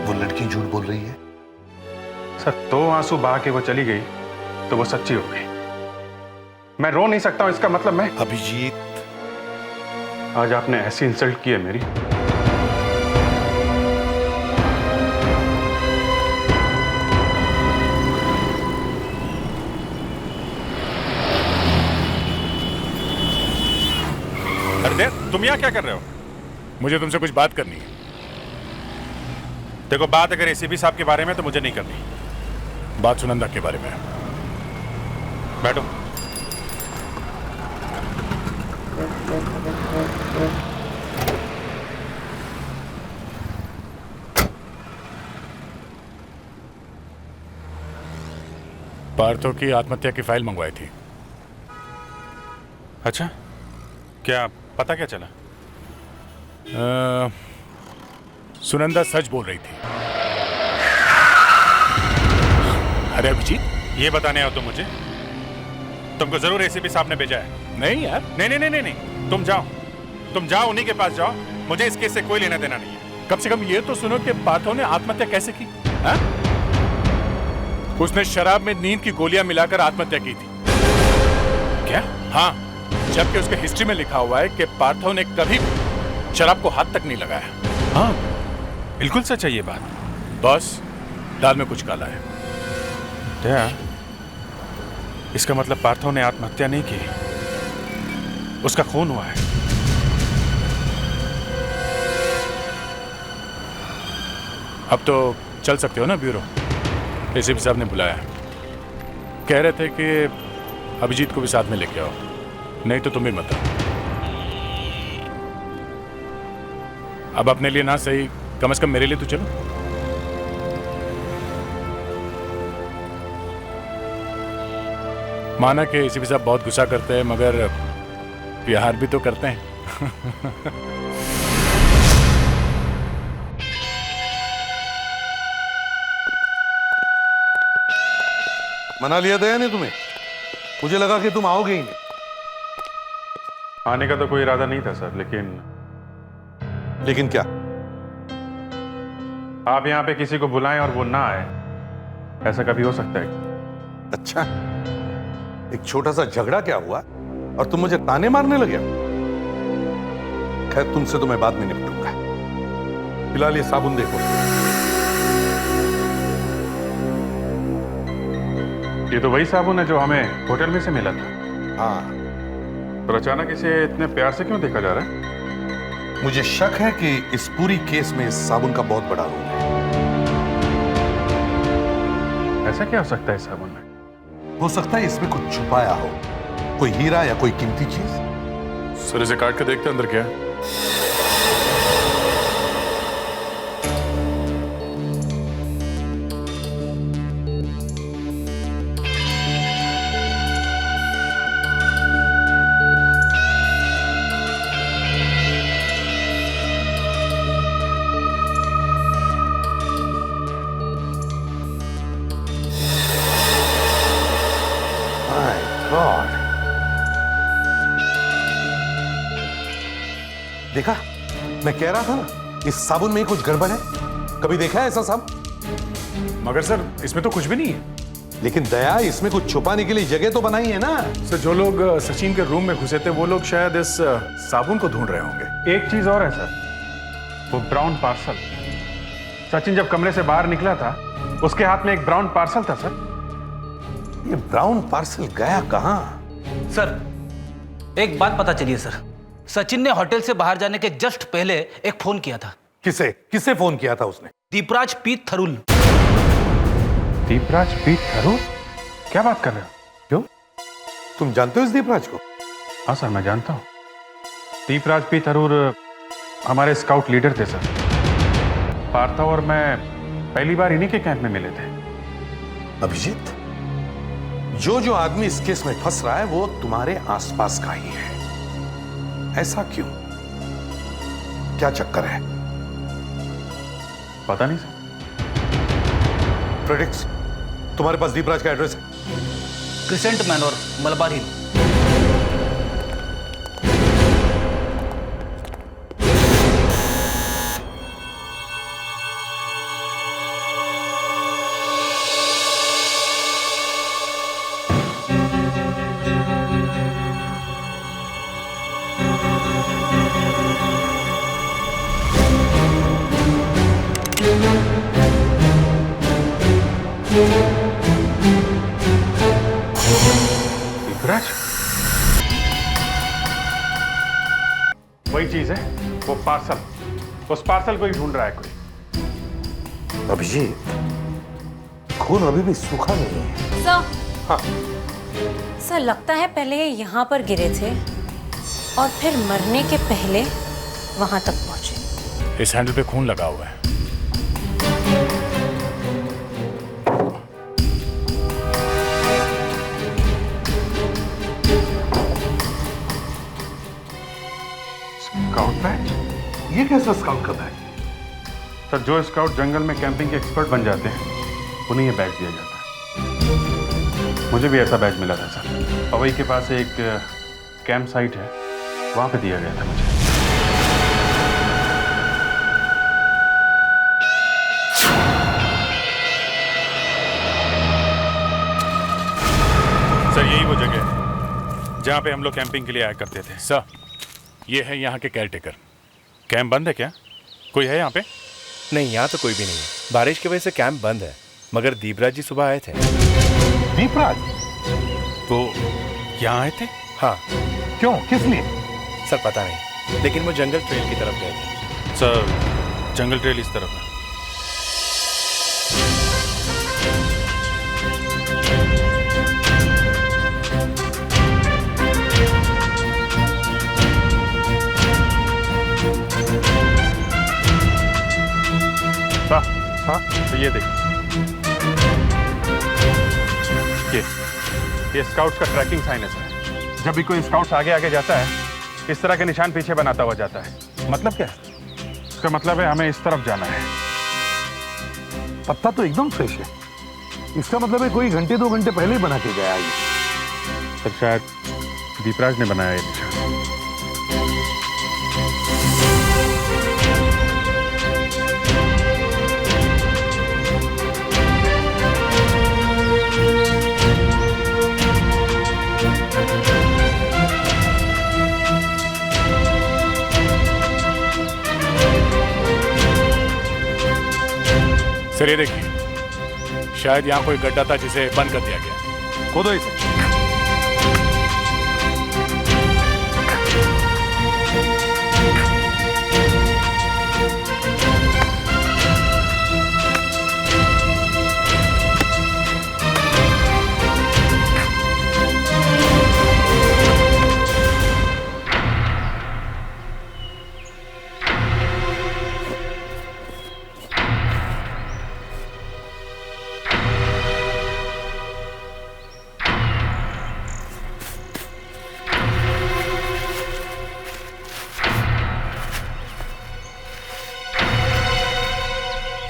वो लड़की झूठ बोल रही है सर। 2 आंसू बहा के वो चली गई तो वो सच्ची हो गई। मैं रो नहीं सकता हूं, इसका मतलब मैं। अभिजीत, आज आपने ऐसी इंसल्ट की है मेरी। अरे तुम यहाँ क्या कर रहे हो? मुझे तुमसे कुछ बात करनी है। देखो, बात अगर एसीपी साहब के बारे में तो मुझे नहीं करनी। बात सुनंदा के बारे में। बैठो। पार्थव की आत्महत्या की फाइल मंगवाई थी। अच्छा, क्या पता क्या चला? सुनंदा सच बोल रही थी। अरे अभिजीत, ये बताने आओ तुम मुझे? तुमको जरूर एसीपी साहब ने भेजा है? नहीं यार। नहीं, तुम जाओ, उन्हीं के पास जाओ। मुझे इस केस से कोई लेना देना नहीं है। कम से कम ये तो सुनो कि पार्थव ने आत्महत्या कैसे की? हा? उसने शराब में नींद की गोलियां मिलाकर आत्महत्या की थी। क्या? हाँ, जबकि उसके हिस्ट्री में लिखा हुआ है कि पार्थव ने कभी शराब को हाथ तक नहीं लगाया। हाँ, बिल्कुल सच है ये बात। बॉस, दाल में कुछ काला है। क्या? इसका मतलब पार्थव ने आत्महत्या नहीं की, उसका खून हुआ है। अब तो चल सकते हो ना ब्यूरो? एसीपी साहब ने बुलाया। कह रहे थे कि अभिजीत को भी साथ में लेके आओ, नहीं तो तुम भी मत आओ। अब अपने लिए ना सही, कम से कम मेरे लिए तो चलो। माना कि एसीपी साहब बहुत गुस्सा करते हैं, मगर प्यार भी तो करते हैं। मना लिया था या नहीं तुम्हें? मुझे लगा कि तुम आओगे ही नहीं। आने का तो कोई इरादा नहीं था सर, लेकिन क्या? आप यहाँ पे किसी को बुलाएं और वो ना आए, ऐसा कभी हो सकता है? अच्छा, एक छोटा सा झगड़ा क्या हुआ और तुम मुझे ताने मारने लगे? खैर, तुमसे तो मैं बाद में निपटूंगा। फिलहाल ये साबुन देखो। ये तो वही साबुन है जो हमें होटल में से मिला था। हाँ। और अचानक इसे इतने प्यार से क्यों देखा जा रहा है? मुझे शक है कि इस पूरी केस में इस साबुन का बहुत बड़ा रोल है। ऐसा क्या हो सकता है इस साबुन में? हो सकता है इसमें कुछ छुपाया हो, कोई हीरा या कोई कीमती चीज। सर इसे काट के देखते अंदर क्या है। देखा, मैं कह रहा था ना, इस साबुन में ही कुछ गड़बड़ है। कभी देखा है ऐसा साबुन? मगर सर इसमें तो कुछ भी नहीं है। लेकिन दया, इसमें कुछ छुपाने के लिए जगह तो बनाई है ना। सर जो लोग सचिन के रूम में घुसे थे वो लोग शायद इस साबुन को ढूंढ रहे होंगे। एक चीज और है सर, वो ब्राउन पार्सल। सचिन जब कमरे से बाहर निकला था, उसके हाथ में एक ब्राउन पार्सल था सर। ये ब्राउन पार्सल गया कहां? सर एक बात पता चली है सर, सचिन ने होटल से बाहर जाने के जस्ट पहले एक फोन किया था। किसे किसे फोन किया था उसने? दीपराज पी थरूल। दीपराज पी थरूल? क्या बात कर रहे हो? क्यों, तुम जानते हो इस दीपराज को? हाँ सर मैं जानता हूँ। दीपराज पी थरूर हमारे स्काउट लीडर थे सर। पार्था और मैं पहली बार इन्हीं के कैंप में मिले थे। अभिजीत, जो जो आदमी इस केस में फंस रहा है वो तुम्हारे आसपास का ही है। ऐसा क्यों? क्या चक्कर है? पता नहीं सर। प्रेडिक्स, तुम्हारे पास दीपराज का एड्रेस है? क्रिसेंट मैनोर, मलबार हिल। वही चीज है, वो पार्सल। उस पार्सल को ही ढूंढ रहा है कोई। अभिजीत, खून अभी भी सूखा नहीं है। सर, हाँ सर लगता है पहले ये यहाँ पर गिरे थे और फिर मरने के पहले वहां तक पहुंचे। इस हैंडल पे खून लगा हुआ है। Scout batch? ये कैसा स्काउट का बैच? सर जो स्काउट जंगल में कैंपिंग के एक्सपर्ट बन जाते हैं उन्हें ये बैच दिया जाता है। मुझे भी ऐसा बैच मिला था सर। पवई के पास एक कैंप साइट है, वहां पे दिया गया था मुझे। सर यही वो जगह है जहां पे हम लोग कैंपिंग के लिए आया करते थे। सर ये है यहाँ के केयरटेकर। कैंप बंद है क्या? कोई है यहाँ पे? नहीं, यहाँ तो कोई भी नहीं है। बारिश की वजह से कैंप बंद है, मगर दीपराज जी सुबह आए थे। दीपराज? तो यहाँ आए थे? हाँ। क्यों, किस लिए? सर पता नहीं, लेकिन वो जंगल ट्रेल की तरफ गए थे। सर जंगल ट्रेल इस तरफ है। हाँ तो ये देखिए, ये स्काउट्स का ट्रैकिंग साइन है सर। जब भी कोई स्काउट्स आगे आगे जाता है, इस तरह के निशान पीछे बनाता हुआ जाता है। मतलब क्या है? इसका मतलब है हमें इस तरफ जाना है। पत्ता तो एकदम फ्रेश है। इसका मतलब है कोई घंटे 2 घंटे पहले ही बना के गया ये। सर शायद दीपराज ने बनाया ये निशान। सर ये देखिए, शायद यहाँ कोई गड्ढा था जिसे बंद कर दिया गया। खोदो इसे।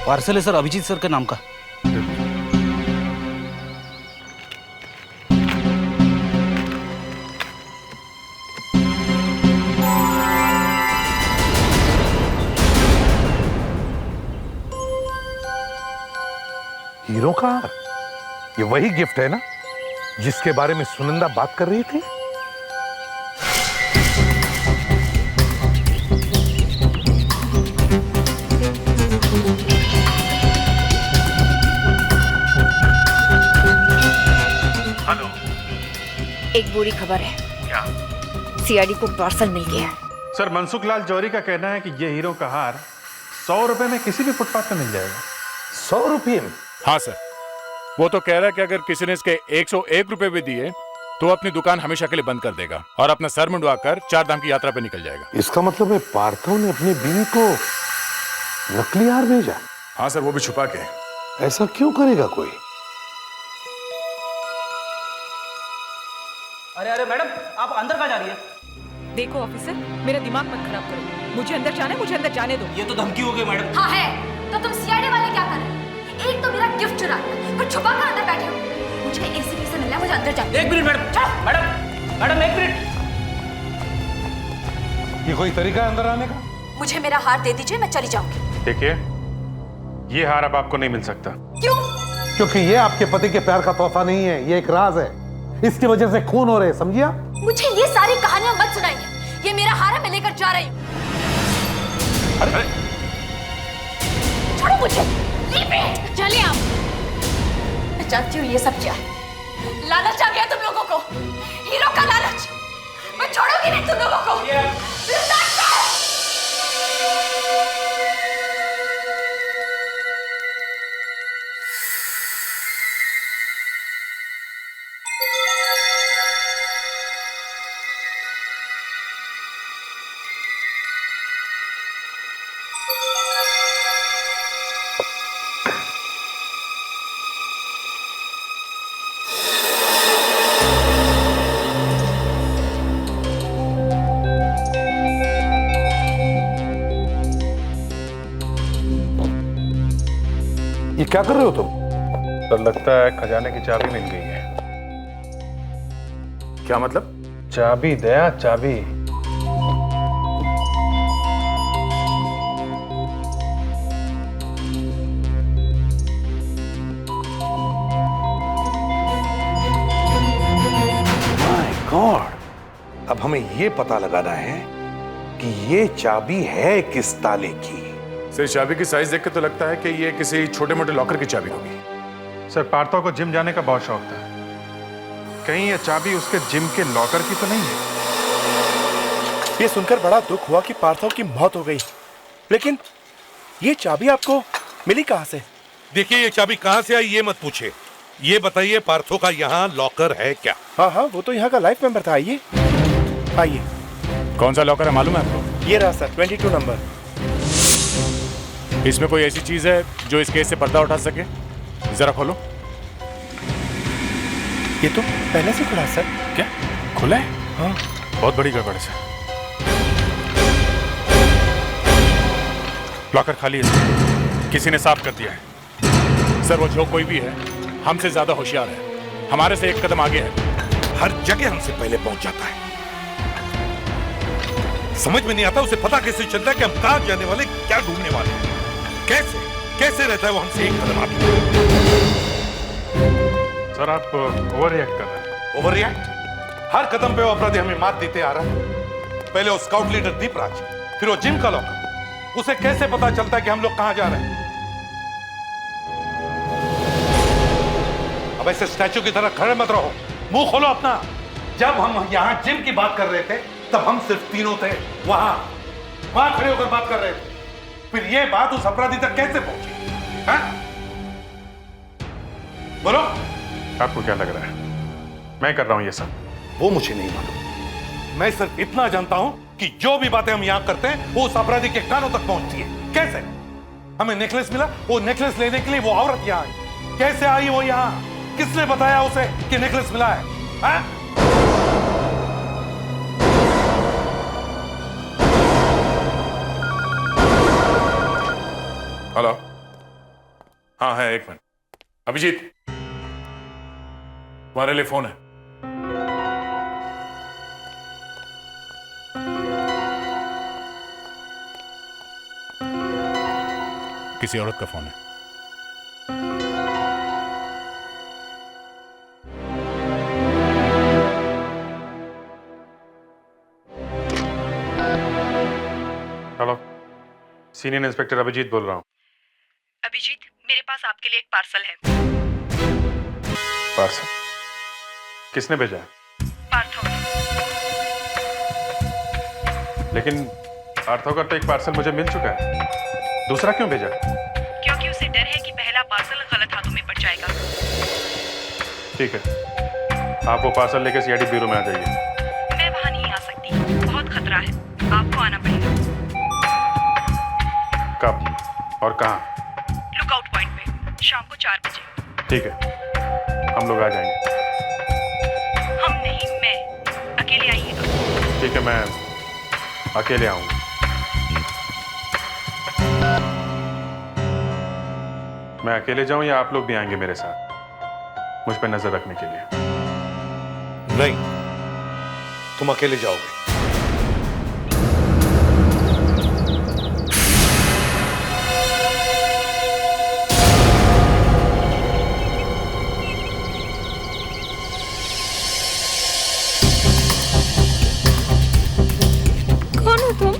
पार्सल है सर, अभिजीत सर के नाम का। हीरो का हार? ये वही गिफ्ट है ना जिसके बारे में सुनंदा बात कर रही थी? हेलो। एक बुरी खबर है। क्या? सीआईडी को पार्सल मिल गया है। सर, मनसुख लाल जौहरी का कहना है कि ये हीरो का हार 100 रुपए में किसी भी फुटपाथ पे मिल जाएगा। 100 रुपये में? हाँ सर, वो तो कह रहा है कि अगर किसी ने इसके 101 रुपए भी दिए तो अपनी दुकान हमेशा के लिए बंद कर देगा और अपना सर मुंडवाकर 4 धाम की यात्रा पे निकल जाएगा। इसका मतलब है पार्थव ने अपनी बीवी को नकली हार भेजा? हाँ सर, वो भी छुपा के। ऐसा क्यों करेगा कोई? अरे अरे मैडम, आप अंदर कहाँ जा रही है? देखो ऑफिसर, मेरा दिमाग मत खराब करो। मुझे अंदर जाना है, मुझे अंदर जाने दो। ये तो धमकी हो गई मैडम। हाँ है, तो तुम सीआईडी वाले क्या कर रहे हो? एक तो मेरा गिफ्ट चुरा लिया, कुछ छुपा कर अंदर बैठे हो। मुझे एसीपी से मिलना है, मुझे अंदर जाना है। 1 मिनट मैडम। चलो। Madam 1 minute. ये कोई तरीका है अंदर आने का? मुझे मेरा हार दे दीजिए, मैं चली जाऊंगी। देखिए, ये हार अब आपको नहीं मिल सकता। क्यों? क्योंकि ये आपके पति के प्यार का तोहफा नहीं है, ये एक राज है। इसकी वजह से खून हो रहे, समझिए? मुझे ये सारी कहानियां मत सुनाइए। ये मेरा हार है, मैं लेकर जा रही हूँ। अरे छोड़ो मुझे। चलिए आप। मैं जानती हूँ ये सब क्या है। लालच आ गया तुम लोगों को, हीरो का लालच। मैं छोड़ूंगी नहीं तुम लोगों को। ये क्या कर रहे हो तुम? सर, लगता है खजाने की चाबी मिल गई है। क्या मतलब? चाबी दया, चाबी। माय गॉड, अब हमें ये पता लगाना है कि ये चाबी है किस ताले की। सर, चाबी की साइज देख के तो लगता है कि ये किसी छोटे मोटे लॉकर की चाबी होगी। सर, पार्थव को जिम जाने का बहुत शौक था। कहीं ये चाबी उसके जिम के लॉकर की तो नहीं है? ये सुनकर बड़ा दुख हुआ कि पार्थव की मौत हो गई, लेकिन ये चाबी आपको मिली कहाँ से? देखिए, ये चाबी कहाँ से आई ये मत पूछे, ये बताइए पार्थव का यहाँ लॉकर है क्या? हाँ हाँ, वो तो यहाँ का लाइफ मेंबर था। आइए आइए। कौन सा लॉकर है मालूम है आपको? ये रहा सर, 22 नंबर। इसमें कोई ऐसी चीज है जो इस केस से पर्दा उठा सके? जरा खोलो। ये तो पहले से खुला सर। क्या खुला है? हाँ। बहुत बड़ी गड़बड़ है सर। लॉकर खाली है, किसी ने साफ कर दिया है। सर, वो जो कोई भी है हमसे ज्यादा होशियार है, हमारे से एक कदम आगे है। हर जगह हमसे पहले पहुंच जाता है। समझ में नहीं आता उसे पता कैसे चलता है कि हम कहां जाने वाले, क्या ढूंढने वाले हैं। कैसे कैसे रहता है वो हमसे एक कदम आगे। सर, आप ओवर रिएक्ट कर रहे हैं। Over react? हर कदम पे वो अपराधी हमें मात देते आ रहा है। पहले वो स्काउट लीडर दीपराज, फिर वो जिम का लॉकर। उसे कैसे पता चलता है कि हम लोग कहां जा रहे हैं? अब ऐसे स्टैचू की तरह खड़े मत रहो, मुंह खोलो अपना। जब हम यहाँ जिम की बात कर रहे थे तब हम सिर्फ तीनों थे, वहां खड़े होकर बात कर रहे थे। फिर ये बात उस अपराधी तक कैसे पहुंची? हाँ? बोलो। आपको क्या लग रहा है मैं कर रहा हूं ये सब? वो मुझे नहीं मालूम। मैं सिर्फ इतना जानता हूं कि जो भी बातें हम यहां करते हैं वो उस अपराधी के कानों तक पहुंचती है। कैसे? हमें नेकलेस मिला, वो नेकलेस लेने के लिए वो औरत यहां आई। कैसे आई वो यहां? किसने बताया उसे कि नेकलेस मिला है? हाँ? हेलो, हाँ है, एक मिनट। अभिजीत, तुम्हारे लिए फोन है। किसी औरत का फोन है। हेलो, सीनियर इंस्पेक्टर अभिजीत बोल रहा हूँ। अभिजीत, मेरे पास आपके लिए एक पार्सल है। पार्सल? किसने भेजा है? पार्थो। लेकिन पार्थो का तो एक पार्सल मुझे मिल चुका है, दूसरा क्यों भेजा? क्योंकि उसे डर है कि पहला पार्सल गलत हाथों में पड़ जाएगा। ठीक है, आप वो पार्सल लेकर सीआईडी ब्यूरो में आ जाइए। मैं वहाँ नहीं आ सकती, बहुत खतरा है, आपको आना पड़ेगा। कब और कहाँ? लुकआउट पॉइंट पे, शाम को 4 बजे। ठीक है, हम लोग आ जाएंगे। हम नहीं, मैं। अकेले आइएगा। ठीक है, मैं अकेले आऊंगा। मैं अकेले जाऊं या आप लोग भी आएंगे मेरे साथ, मुझ पर नजर रखने के लिए? नहीं, तुम अकेले जाओगे। कौन हो तुम?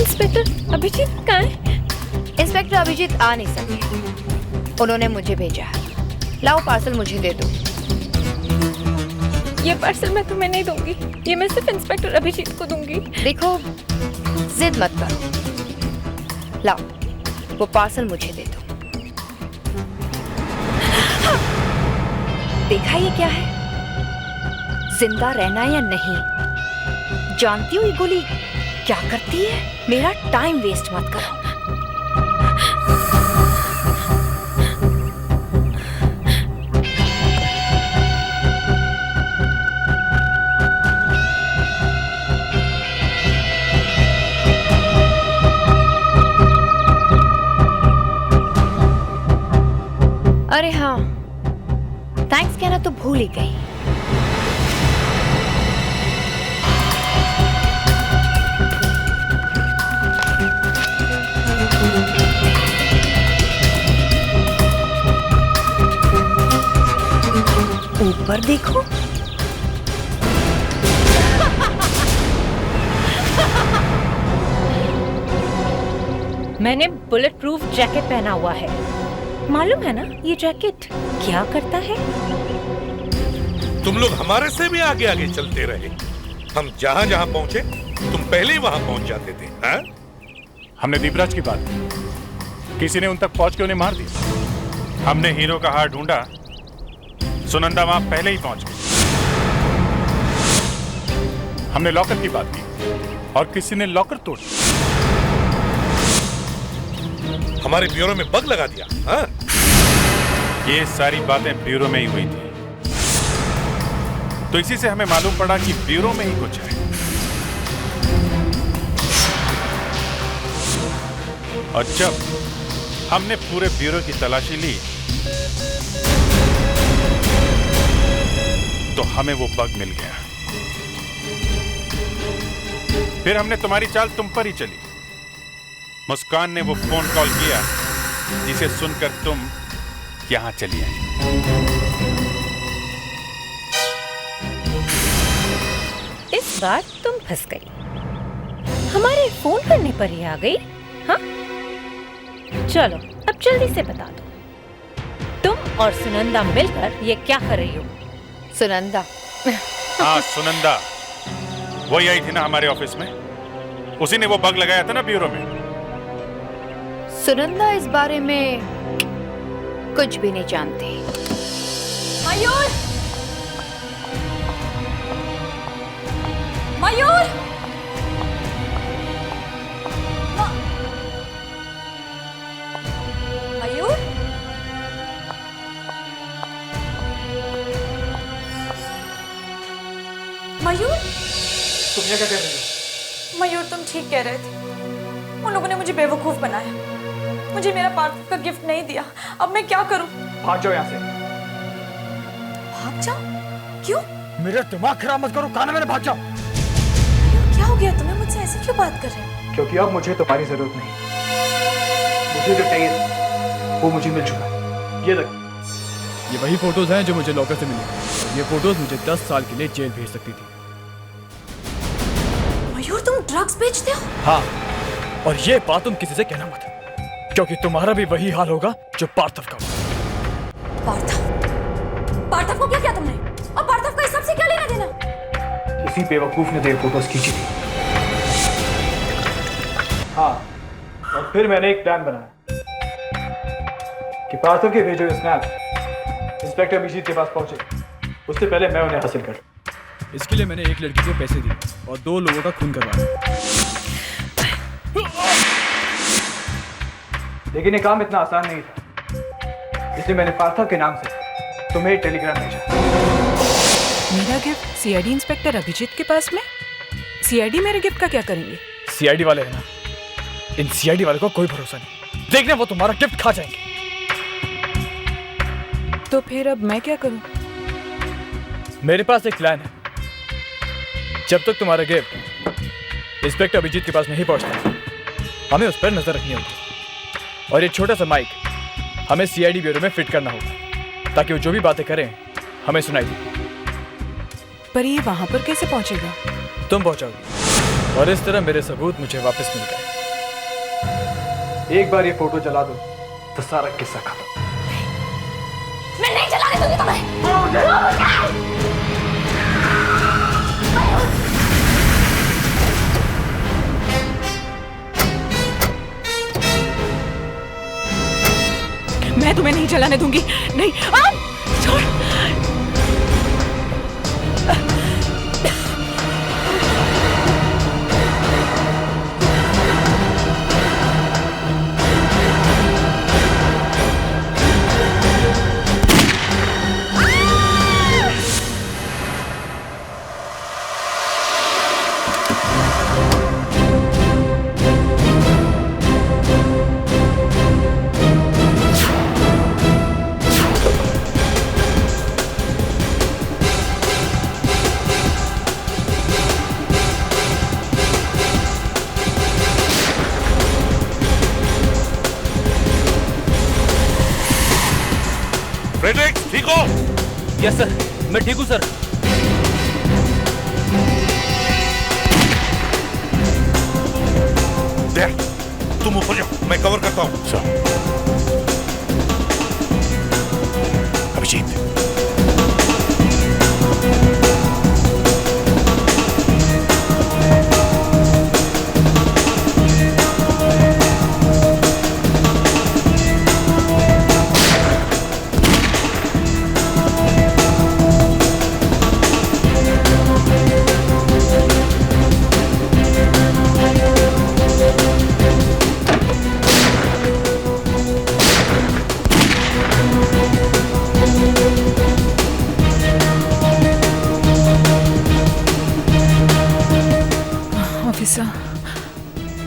इंस्पेक्टर अभिजीत कहाँ है? इंस्पेक्टर अभिजीत आ नहीं सके, उन्होंने मुझे भेजा है। लाओ पार्सल मुझे दे दो। ये पार्सल मैं तुम्हें नहीं दूंगी, ये मैं सिर्फ इंस्पेक्टर अभिजीत को दूंगी। देखो, जिद मत करो, लाओ वो पार्सल मुझे दे दो। देखा ये क्या है? जिंदा रहना या नहीं? जानती हो ये गोली क्या करती है? मेरा टाइम वेस्ट मत करो। अरे हाँ, थैंक्स कहना तो भूल ही गई। ऊपर देखो। मैंने बुलेट प्रूफ जैकेट पहना हुआ है, मालूम है ना ये जैकेट क्या करता है? तुम लोग हमारे से भी आगे आगे चलते रहे। हम जहां जहां पहुंचे तुम पहले ही वहां पहुंच जाते थे। हाँ? हमने दीपराज की बात की, किसी ने उन तक पहुंच के उन्हें मार दिया। हमने हीरो का हार ढूंढा, सुनंदा वहां पहले ही पहुंच गई। हमने लॉकर की बात की और किसी ने लॉकर तोड़ दिया। हमारे ब्यूरो में बग लगा दिया। हाँ? ये सारी बातें ब्यूरो में ही हुई थी, तो इसी से हमें मालूम पड़ा कि ब्यूरो में ही कुछ है। और जब हमने पूरे ब्यूरो की तलाशी ली तो हमें वो बग मिल गया। फिर हमने तुम्हारी चाल तुम पर ही चली। मुस्कान ने वो फोन कॉल किया जिसे सुनकर तुम यहां चली आई। इस बार तुम फंस गई, हमारे फोन करने पर ही आ गई। हाँ, चलो अब जल्दी से बता दो, तुम और सुनंदा मिलकर ये क्या कर रही हो? सुनंदा? हाँ, सुनंदा वही आई थी ना हमारे ऑफिस में, उसी ने वो बग लगाया था ना ब्यूरो में। सुनंदा इस बारे में कुछ भी नहीं जानती। मयूर! मयूर! मयूर? मयूर? तुम यहाँ क्या कर रही हो? मयूर, तुम ठीक कह रहे थे, उन लोगों ने मुझे बेवकूफ बनाया, मुझे मेरा पार्थिव का गिफ्ट नहीं दिया। अब मैं क्या करूं? भाग जाओ यहाँ से। भाग जाओ? क्यों? मेरा दिमाग खराब मत करो, कहा ना मैंने, भाग जाओ। क्या हो गया तुम्हें? मुझसे ऐसे क्यों बात कर रहे हो? क्योंकि अब मुझे तुम्हारी जरूरत नहीं। मुझे जो चाहिए वो मुझे मिल चुका है। ये देख, ये वही फोटोज हैं जो मुझे लॉकर से मिली। ये फोटोज मुझे 10 साल के लिए जेल भेज सकती थी। मयूर, तुम ड्रग्स बेचते हो? हाँ, और ये बात तुम किसी से कहना मत, क्योंकि तुम्हारा भी वही हाल होगा जो पार्थव का। पार्थव को क्या किया तुमने? और पार्थव का इस सब से क्या लेना देना? इसी बेवकूफ ने तेरे फोटोज खींची थी। हाँ, और फिर मैंने एक प्लान बनाया कि पार्थव के भेजे हुए स्नैप इंस्पेक्टर अभिजीत के पास पहुंचे, उससे पहले मैं उन्हें हासिल कर। इसके लिए मैंने एक लड़की को पैसे दिए और 2 लोगों का खून करवाया। लेकिन ये काम इतना आसान नहीं था, इसलिए मैंने पार्थव के नाम से तुम्हें एक टेलीग्राम भेजा। मेरा गिफ्ट सीआईडी इंस्पेक्टर अभिजीत के पास में? सीआईडी मेरे गिफ्ट का क्या करेंगे? सीआईडी वाले हैं ना, इन सीआईडी वाले को कोई भरोसा नहीं, देखना वो तुम्हारा गिफ्ट खा जाएंगे। तो फिर अब मैं क्या करूं? मेरे पास एक प्लान है। जब तक तुम्हारा गिफ्ट इंस्पेक्टर अभिजीत के पास नहीं पहुंचता, हमें उस पर नजर रखनी होगी। और ये छोटा सा माइक हमें सीआईडी ब्यूरो में फिट करना होगा, ताकि वो जो भी बातें करें हमें सुनाई दे। पर ये वहां पर कैसे पहुंचेगा? तुम पहुंचाओगी, और इस तरह मेरे सबूत मुझे वापस मिल गए। एक बार ये फोटो जला दो तो सारा किस्सा खत्म। मैं नहीं चलाने दूंगी तुम्हें। मैं तुम्हें नहीं चलाने दूंगी। नहीं, छोड़। फ्रेडरिक, ठीक हो? यस सर, मैं ठीक हूं सर। देख, तुम ऊपर जाओ, मैं कवर करता हूं। अभिजीत,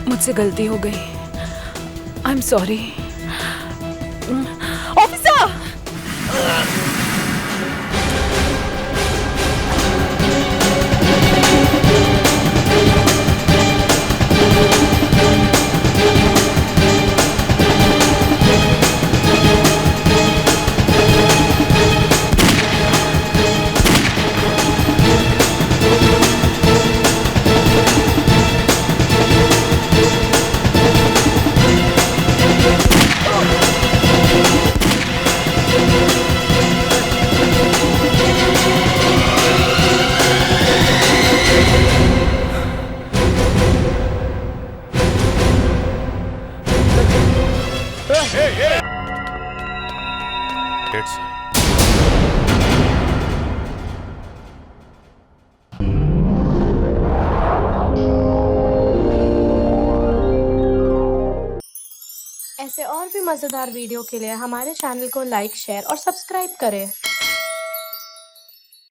मुझसे गलती हो गई। I am sorry officer. ऐसे और भी मज़ेदार वीडियो के लिए हमारे चैनल को लाइक, शेयर और सब्सक्राइब करें।